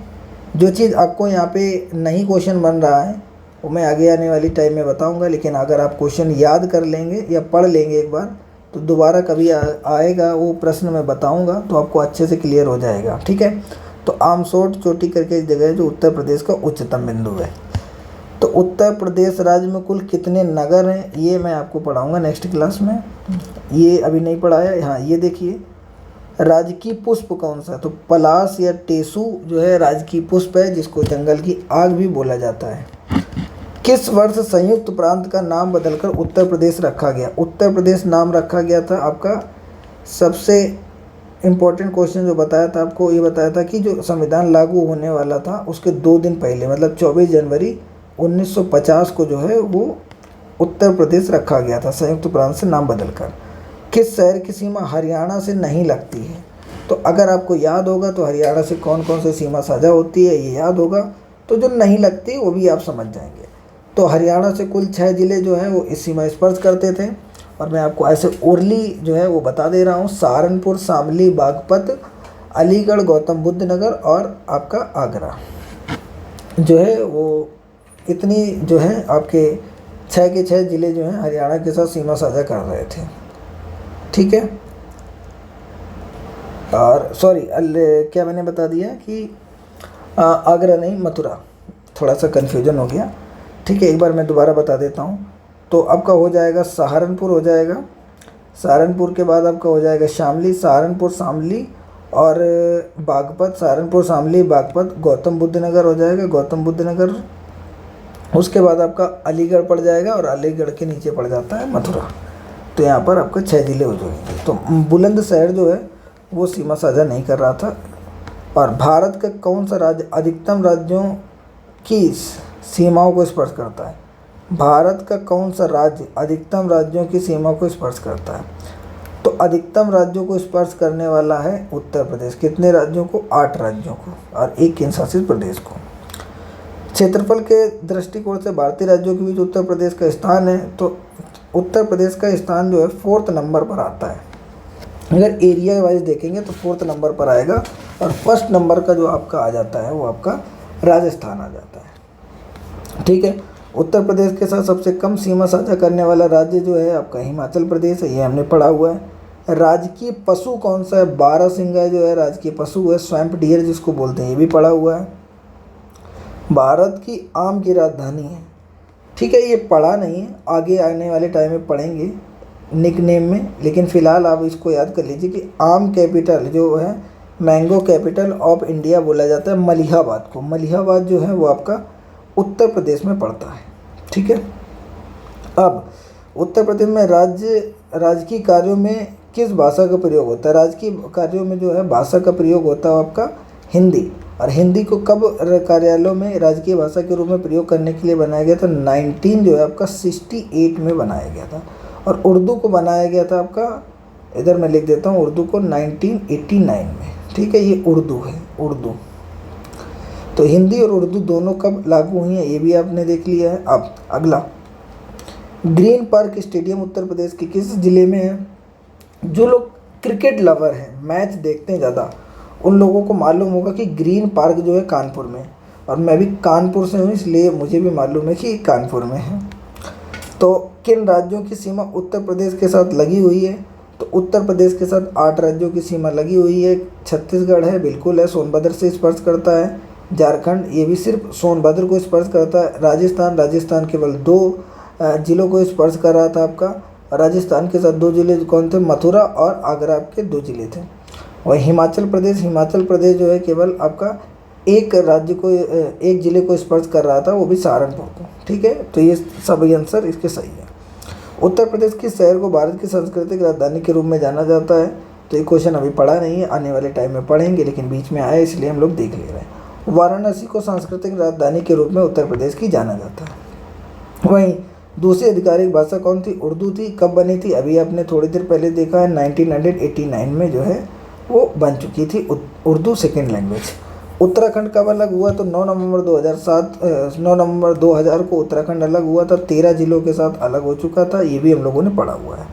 जो चीज़ आपको यहाँ पे नहीं क्वेश्चन बन रहा है वो मैं आगे आने वाली टाइम में बताऊंगा, लेकिन अगर आप क्वेश्चन याद कर लेंगे या पढ़ लेंगे एक बार तो दोबारा कभी आएगा वो प्रश्न मैं बताऊंगा तो आपको अच्छे से क्लियर हो जाएगा। ठीक है। तो आमसोट चोटी करके एक जगह है जो उत्तर प्रदेश का उच्चतम बिंदु है। तो उत्तर प्रदेश राज्य में कुल कितने नगर हैं ये मैं आपको पढ़ाऊँगा नेक्स्ट क्लास में, ये अभी नहीं पढ़ाया। हाँ, ये देखिए, राजकीय पुष्प कौन सा है, तो पलाश या टेसू जो है राजकीय पुष्प है, जिसको जंगल की आग भी बोला जाता है। किस वर्ष संयुक्त प्रांत का नाम बदलकर उत्तर प्रदेश रखा गया। उत्तर प्रदेश नाम रखा गया था आपका, सबसे इम्पोर्टेंट क्वेश्चन जो बताया था आपको, ये बताया था कि जो संविधान लागू होने वाला था उसके 2 दिन पहले, मतलब 24 जनवरी 1950 को जो है वो उत्तर प्रदेश रखा गया था संयुक्त प्रांत से नाम बदलकर। किस शहर की सीमा हरियाणा से नहीं लगती है, तो अगर आपको याद होगा तो हरियाणा से कौन कौन सी सीमा साझा होती है ये याद होगा, तो जो नहीं लगती वो भी आप समझ जाएंगे। तो हरियाणा से कुल 6 ज़िले जो हैं वो इस सीमा स्पर्श करते थे, और मैं आपको ऐसे ओरली जो है वो बता दे रहा हूँ। सहारनपुर, शामली, बागपत, अलीगढ़, गौतम बुद्ध नगर और आपका आगरा जो है वो, इतनी जो है आपके 6 के 6 ज़िले जो हैं हरियाणा के साथ सीमा साझा कर रहे थे। ठीक है। और सॉरी, क्या मैंने बता दिया कि आगरा नहीं, मथुरा, थोड़ा सा कन्फ्यूजन हो गया। ठीक है, एक बार मैं दोबारा बता देता हूँ। तो आपका हो जाएगा सहारनपुर, हो जाएगा सहारनपुर के बाद आपका हो जाएगा शामली, सहारनपुर, शामली और बागपत, सहारनपुर, शामली, बागपत, गौतम बुद्ध नगर हो जाएगा, गौतम बुद्ध नगर। उसके बाद आपका अलीगढ़ पड़ जाएगा और अलीगढ़ के नीचे पड़ जाता है मथुरा। तो यहाँ पर आपका 6 ज़िले हो जाएंगे। तो बुलंदशहर जो है वो सीमा साझा नहीं कर रहा था। और भारत का कौन सा राज्य अधिकतम राज्यों की सीमाओं को स्पर्श करता है। भारत का कौन सा राज्य अधिकतम राज्यों की सीमा को स्पर्श करता है, तो अधिकतम राज्यों को स्पर्श करने वाला है उत्तर प्रदेश। कितने राज्यों को, 8 राज्यों को और 1 केंद्र शासित प्रदेश को। क्षेत्रफल के दृष्टिकोण से भारतीय राज्यों के बीच उत्तर प्रदेश का स्थान है, तो उत्तर प्रदेश का स्थान जो है 4th नंबर पर आता है। अगर एरिया वाइज देखेंगे तो 4th नंबर पर आएगा, और 1st नंबर का जो आपका आ जाता है वो आपका राजस्थान आ जाता है। ठीक है। उत्तर प्रदेश के साथ सबसे कम सीमा साझा करने वाला राज्य जो है आपका हिमाचल प्रदेश है, ये हमने पढ़ा हुआ है। राजकीय पशु कौन सा है, बारहसिंगा जो है राजकीय पशु है, स्वैम्प डियर जिसको बोलते हैं, ये भी पढ़ा हुआ है। भारत की आम की राजधानी है। ठीक है, ये पढ़ा नहीं है, आगे आने वाले टाइम में पढ़ेंगे निकनेम में, लेकिन फ़िलहाल आप इसको याद कर लीजिए कि आम कैपिटल जो है, मैंगो कैपिटल ऑफ इंडिया बोला जाता है मलिहाबाद को। मलिहाबाद जो है वो आपका उत्तर प्रदेश में पड़ता है। ठीक है। अब उत्तर प्रदेश में राजकीय कार्यों में किस भाषा का प्रयोग होता है। राजकीय कार्यों में जो है भाषा का प्रयोग होता है आपका हिंदी। और हिंदी को कब कार्यालयों में राजकीय भाषा के रूप में प्रयोग करने के लिए बनाया गया था, 19 जो है आपका 68 में बनाया गया था। और उर्दू को बनाया गया था आपका, इधर मैं लिख देता हूँ, उर्दू को 1989 में। ठीक है, ये उर्दू है, उर्दू। तो हिंदी और उर्दू दोनों कब लागू हुई हैं ये भी आपने देख लिया है। अब अगला, green park stadium Uttar Pradesh के किस ज़िले में है। जो लोग क्रिकेट लवर हैं, मैच देखते हैं ज़्यादा, उन लोगों को मालूम होगा कि ग्रीन पार्क जो है कानपुर में, और मैं भी कानपुर से हूँ इसलिए मुझे भी मालूम है कि कानपुर में है। तो किन राज्यों की सीमा उत्तर प्रदेश के साथ लगी हुई है, तो उत्तर प्रदेश के साथ 8 राज्यों की सीमा लगी हुई है। छत्तीसगढ़ है, बिल्कुल है, सोनभद्र से स्पर्श करता है। झारखंड, ये भी सिर्फ सोनभद्र को स्पर्श करता है। राजस्थान केवल 2 जिलों को स्पर्श कर रहा था आपका। राजस्थान के साथ 2 जिले कौन थे, मथुरा और आगरा आपके 2 जिले थे। और हिमाचल प्रदेश जो है केवल आपका एक राज्य को, एक ज़िले को स्पर्श कर रहा था, वो भी सहारनपुर को। ठीक है, तो ये सभी आंसर इसके सही है। उत्तर प्रदेश के शहर को भारत की सांस्कृतिक राजधानी के रूप में जाना जाता है, तो ये क्वेश्चन अभी पढ़ा नहीं है, आने वाले टाइम में पढ़ेंगे, लेकिन बीच में आया इसलिए हम लोग देख ले रहे हैं। वाराणसी को सांस्कृतिक राजधानी के रूप में उत्तर प्रदेश की जाना जाता है। वहीं दूसरी आधिकारिक भाषा कौन थी? उर्दू थी। कब बनी थी? अभी आपने थोड़ी देर पहले देखा है, 1989 में जो है वो बन चुकी थी उर्दू सेकेंड लैंग्वेज। उत्तराखंड कब अलग हुआ? तो 9 नवंबर 2000 को उत्तराखंड अलग हुआ था। 13 जिलों के साथ अलग हो चुका था, ये भी हम लोगों ने पढ़ा हुआ है।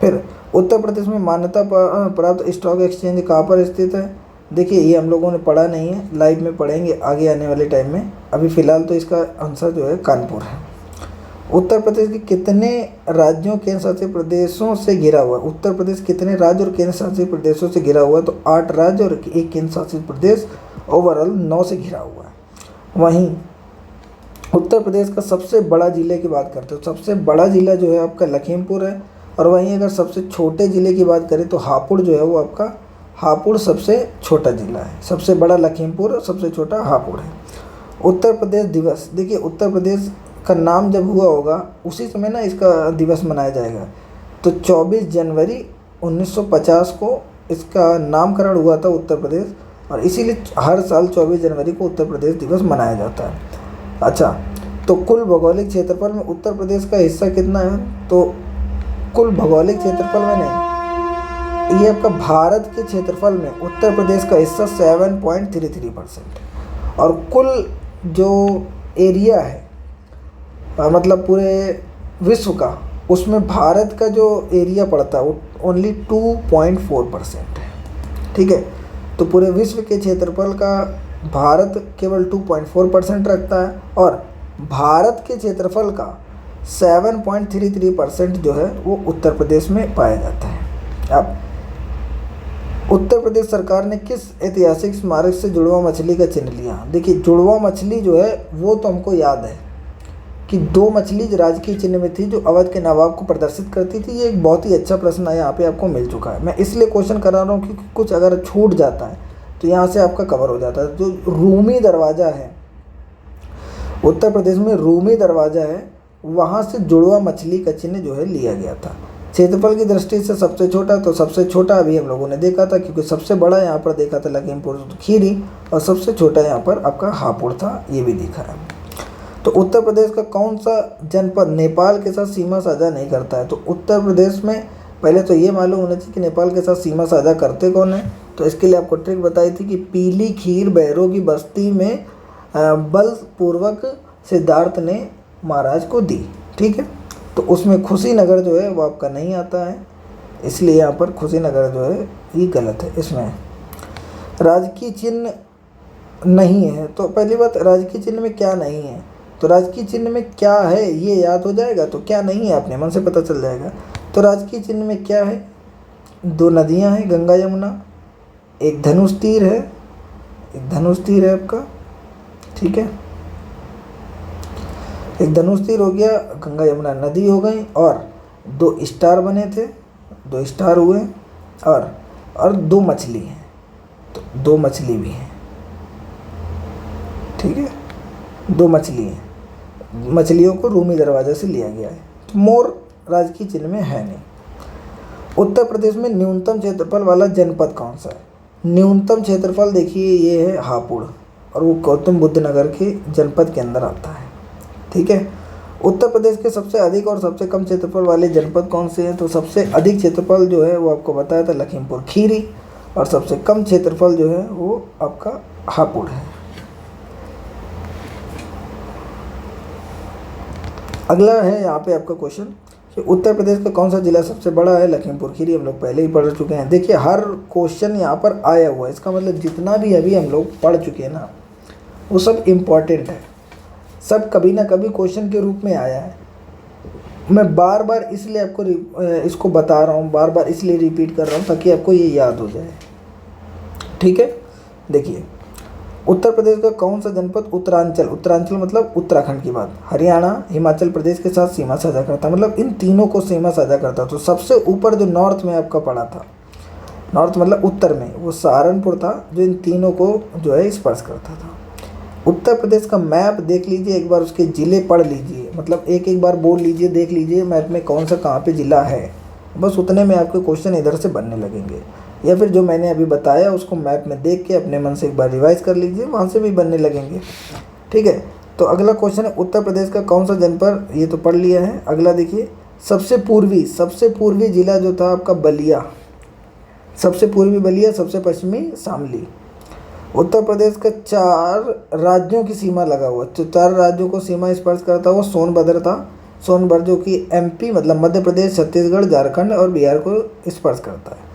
फिर उत्तर प्रदेश में मान्यता प्राप्त स्टॉक एक्सचेंज कहाँ पर स्थित है? देखिए ये हम लोगों ने पढ़ा नहीं है, लाइव में पढ़ेंगे आगे आने वाले टाइम में। अभी फ़िलहाल तो इसका आंसर जो है कानपुर है। उत्तर प्रदेश के कितने राज्यों केंद्र शासित प्रदेशों से घिरा हुआ है? उत्तर प्रदेश कितने राज्य और केंद्र शासित प्रदेशों से घिरा हुआ है? तो 8 राज्य और 1 केंद्र शासित प्रदेश, ओवरऑल 9 से घिरा हुआ है। वहीं उत्तर प्रदेश का सबसे बड़ा जिले की बात करते हो, सबसे बड़ा जिला जो है आपका लखीमपुर है। और वहीं अगर सबसे छोटे ज़िले की बात करें तो हापुड़ जो है वो आपका, हापुड़ सबसे छोटा ज़िला है। सबसे बड़ा लखीमपुर, सबसे छोटा हापुड़ है। उत्तर प्रदेश दिवस, देखिए उत्तर प्रदेश का नाम जब हुआ होगा उसी समय ना इसका दिवस मनाया जाएगा। तो 24 जनवरी 1950 को इसका नामकरण हुआ था उत्तर प्रदेश, और इसीलिए हर साल 24 जनवरी को उत्तर प्रदेश दिवस मनाया जाता है। अच्छा, तो कुल भौगोलिक क्षेत्रफल में उत्तर प्रदेश का हिस्सा कितना है? तो कुल भौगोलिक क्षेत्रफल में नहीं, ये आपका भारत के क्षेत्रफल में उत्तर प्रदेश का हिस्सा 7.33% है। और कुल जो एरिया है मतलब पूरे विश्व का, उसमें भारत का जो एरिया पड़ता है वो ओनली 2.4% है। ठीक है, तो पूरे विश्व के क्षेत्रफल का भारत केवल 2.4% रखता है, और भारत के क्षेत्रफल का 7.33% जो है वो उत्तर प्रदेश में पाया जाता है। अब उत्तर प्रदेश सरकार ने किस ऐतिहासिक स्मारक से जुड़वा मछली का चिन्ह लिया? देखिए जुड़वा मछली जो है वो तो हमको याद है कि 2 मछली राजकीय चिन्ह में थी जो अवध के नवाब को प्रदर्शित करती थी। ये एक बहुत ही अच्छा प्रश्न है, यहाँ पे आपको मिल चुका है। मैं इसलिए क्वेश्चन करा रहा हूँ क्योंकि कुछ अगर छूट जाता है तो यहाँ से आपका कवर हो जाता है। जो रूमी दरवाज़ा है उत्तर प्रदेश में, रूमी दरवाज़ा है, वहाँ से जुड़वा मछली का चिन्ह जो है लिया गया था। क्षेत्रफल की दृष्टि से सबसे छोटा, तो सबसे छोटा अभी हम लोगों ने देखा था, क्योंकि सबसे बड़ा यहाँ पर देखा था लखीमपुर खीरी, और सबसे छोटा यहाँ पर आपका हापुड़ था, ये भी दिखा है। तो उत्तर प्रदेश का कौन सा जनपद नेपाल के साथ सीमा साझा नहीं करता है? तो उत्तर प्रदेश में पहले तो ये मालूम होना चाहिए कि नेपाल के साथ सीमा साझा करते कौन है। तो इसके लिए आपको ट्रिक बताई थी कि पीली खीर बैरों की बस्ती में बलपूर्वक सिद्धार्थ ने महाराज को दी। ठीक है, तो उसमें खुशीनगर जो है वो आपका नहीं आता है, इसलिए यहाँ पर खुशीनगर जो है ये गलत है। इसमें राजकीय चिन्ह नहीं है, तो पहली बात राजकीय चिन्ह में क्या नहीं है? तो राजकीय चिन्ह में क्या है ये याद हो जाएगा, तो क्या नहीं है अपने मन से पता चल जाएगा। तो राजकीय चिन्ह में क्या है? 2 नदियाँ हैं, गंगा यमुना, एक धनुष तीर है, एक धनुष तीर है आपका। ठीक है, एक धनुष तीर हो गया, गंगा यमुना नदी हो गई, और 2 स्टार बने थे, 2 स्टार हुए, और 2 मछली हैं, तो 2 मछली भी हैं। ठीक है, 2 मछली हैं, मछलियों को रूमी दरवाजा से लिया गया है। तो मोर राजकीय चिन्ह में है नहीं। उत्तर प्रदेश में न्यूनतम क्षेत्रफल वाला जनपद कौन सा है? न्यूनतम क्षेत्रफल देखिए ये है हापुड़, और वो गौतम बुद्ध नगर के जनपद के अंदर आता है। ठीक है, उत्तर प्रदेश के सबसे अधिक और सबसे कम क्षेत्रफल वाले जनपद कौन से हैं? तो सबसे अधिक क्षेत्रफल जो है वो आपको बताया था लखीमपुर खीरी, और सबसे कम क्षेत्रफल जो है वो आपका हापुड़ है। अगला है यहाँ पे आपका क्वेश्चन कि उत्तर प्रदेश का कौन सा जिला सबसे बड़ा है? लखीमपुर खीरी, हम लोग पहले ही पढ़ चुके हैं। देखिए हर क्वेश्चन यहाँ पर आया हुआ है, इसका मतलब जितना भी अभी हम लोग पढ़ चुके हैं ना वो सब इम्पॉर्टेंट है, सब कभी ना कभी क्वेश्चन के रूप में आया है। मैं बार बार इसलिए आपको इसको बता रहा हूँ, बार बार इसलिए रिपीट कर रहा हूँ ताकि आपको ये याद हो जाए। ठीक है, देखिए उत्तर प्रदेश का कौन सा जनपद उत्तरांचल, उत्तरांचल मतलब उत्तराखंड की बात, हरियाणा हिमाचल प्रदेश के साथ सीमा साझा करता, मतलब इन तीनों को सीमा साझा करता। तो सबसे ऊपर जो नॉर्थ में आपका पड़ा था, नॉर्थ मतलब उत्तर में, वो सहारनपुर था जो इन तीनों को जो है स्पर्श करता था। उत्तर प्रदेश का मैप देख लीजिए एक बार, उसके ज़िले पढ़ लीजिए, मतलब एक बार बोल लीजिए, देख लीजिए मैप में कौन सा कहाँ पे ज़िला है, बस उतने में आपके क्वेश्चन इधर से बनने लगेंगे। या फिर जो मैंने अभी बताया उसको मैप में देख के अपने मन से एक बार रिवाइज कर लीजिए, वहाँ से भी बनने लगेंगे। ठीक है, तो अगला क्वेश्चन है उत्तर प्रदेश का कौन सा जनपद, ये तो पढ़ लिया है। अगला देखिए, सबसे पूर्वी जिला जो था आपका बलिया, सबसे पूर्वी बलिया, सबसे पश्चिमी शामली। उत्तर प्रदेश का 4 राज्यों की सीमा लगा हुआ, तो 4 राज्यों को सीमा स्पर्श करता हुआ सोनभद्र था। सोनभद्र जो कि एमपी मतलब मध्य प्रदेश, छत्तीसगढ़, झारखंड और बिहार को स्पर्श करता है।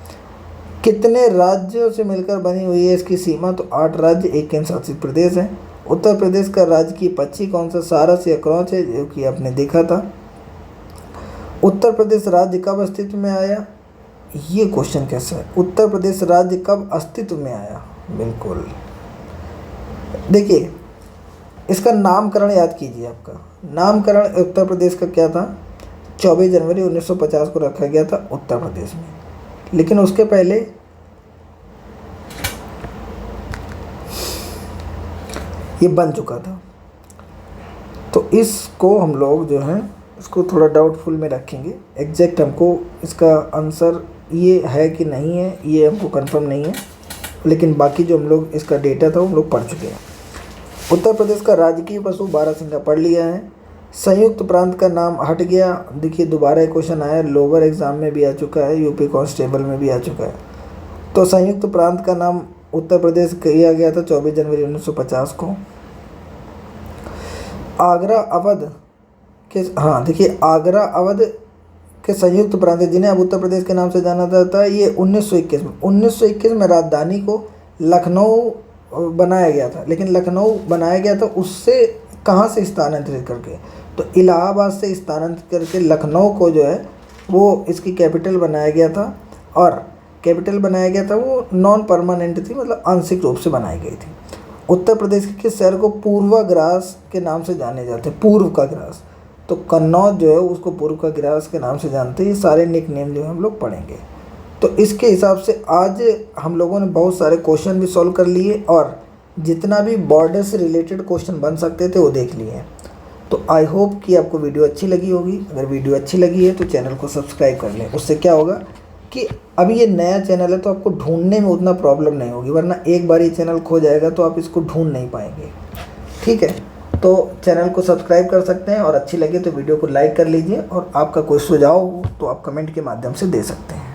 कितने राज्यों से मिलकर बनी हुई है इसकी सीमा, तो 8 राज्य, 1 केंद्र शासित प्रदेश है। उत्तर प्रदेश का राजकीय पक्षी कौन सा, सारस या क्रॉच है, जो कि आपने देखा था। उत्तर प्रदेश राज्य कब अस्तित्व में आया, ये क्वेश्चन कैसा है, उत्तर प्रदेश राज्य कब अस्तित्व में आया, बिल्कुल। देखिए इसका नामकरण याद कीजिए, आपका नामकरण उत्तर प्रदेश का क्या था, 24 जनवरी 1950 को रखा गया था उत्तर प्रदेश में। लेकिन उसके पहले ये बन चुका था, तो इसको हम लोग जो है इसको थोड़ा डाउटफुल में रखेंगे। एग्जैक्ट हमको इसका आंसर ये है कि नहीं है ये हमको कंफर्म नहीं है, लेकिन बाकी जो हम लोग इसका डेटा था वो हम लोग पढ़ चुके हैं। उत्तर प्रदेश का राजकीय पशु बारहसिंगा पढ़ लिया है। संयुक्त प्रांत का नाम हट गया, देखिए दोबारा एक क्वेश्चन आया, लोअर एग्जाम में भी आ चुका है, यूपी कांस्टेबल में भी आ चुका है। तो संयुक्त प्रांत का नाम उत्तर प्रदेश किया गया था 24 जनवरी 1950 को। आगरा अवध के, हाँ देखिए आगरा अवध के संयुक्त प्रांत जिन्हें अब उत्तर प्रदेश के नाम से जाना जाता है, ये 1921 में राजधानी को लखनऊ बनाया गया था। लेकिन लखनऊ बनाया गया था उससे कहाँ से स्थानांतरित करके, तो इलाहाबाद से स्थानांतरित करके लखनऊ को जो है वो इसकी कैपिटल बनाया गया था। और कैपिटल बनाया गया था वो नॉन परमानेंट थी, मतलब आंशिक रूप से बनाई गई थी। उत्तर प्रदेश के किस शहर को पूर्वाग्रास के नाम से जाने जाते हैं, पूर्व का ग्रास, तो कन्नौज जो है उसको पूर्व का ग्रास के नाम से जानते हैं। ये सारे निक नेम जो है हम लोग पढ़ेंगे। तो इसके हिसाब से आज हम लोगों ने बहुत सारे क्वेश्चन भी सॉल्व कर लिए और जितना भी बॉर्डर से रिलेटेड क्वेश्चन बन सकते थे वो देख लिए हैं। तो आई होप कि आपको वीडियो अच्छी लगी होगी। अगर वीडियो अच्छी लगी है तो चैनल को सब्सक्राइब कर लें। उससे क्या होगा कि अभी ये नया चैनल है तो आपको ढूंढने में उतना प्रॉब्लम नहीं होगी, वरना एक बार ये चैनल खो जाएगा तो आप इसको ढूंढ नहीं पाएंगे। ठीक है, तो चैनल को सब्सक्राइब कर सकते हैं और अच्छी लगे तो वीडियो को लाइक कर लीजिए और आपका कोई सुझाव हो तो आप कमेंट के माध्यम से दे सकते हैं।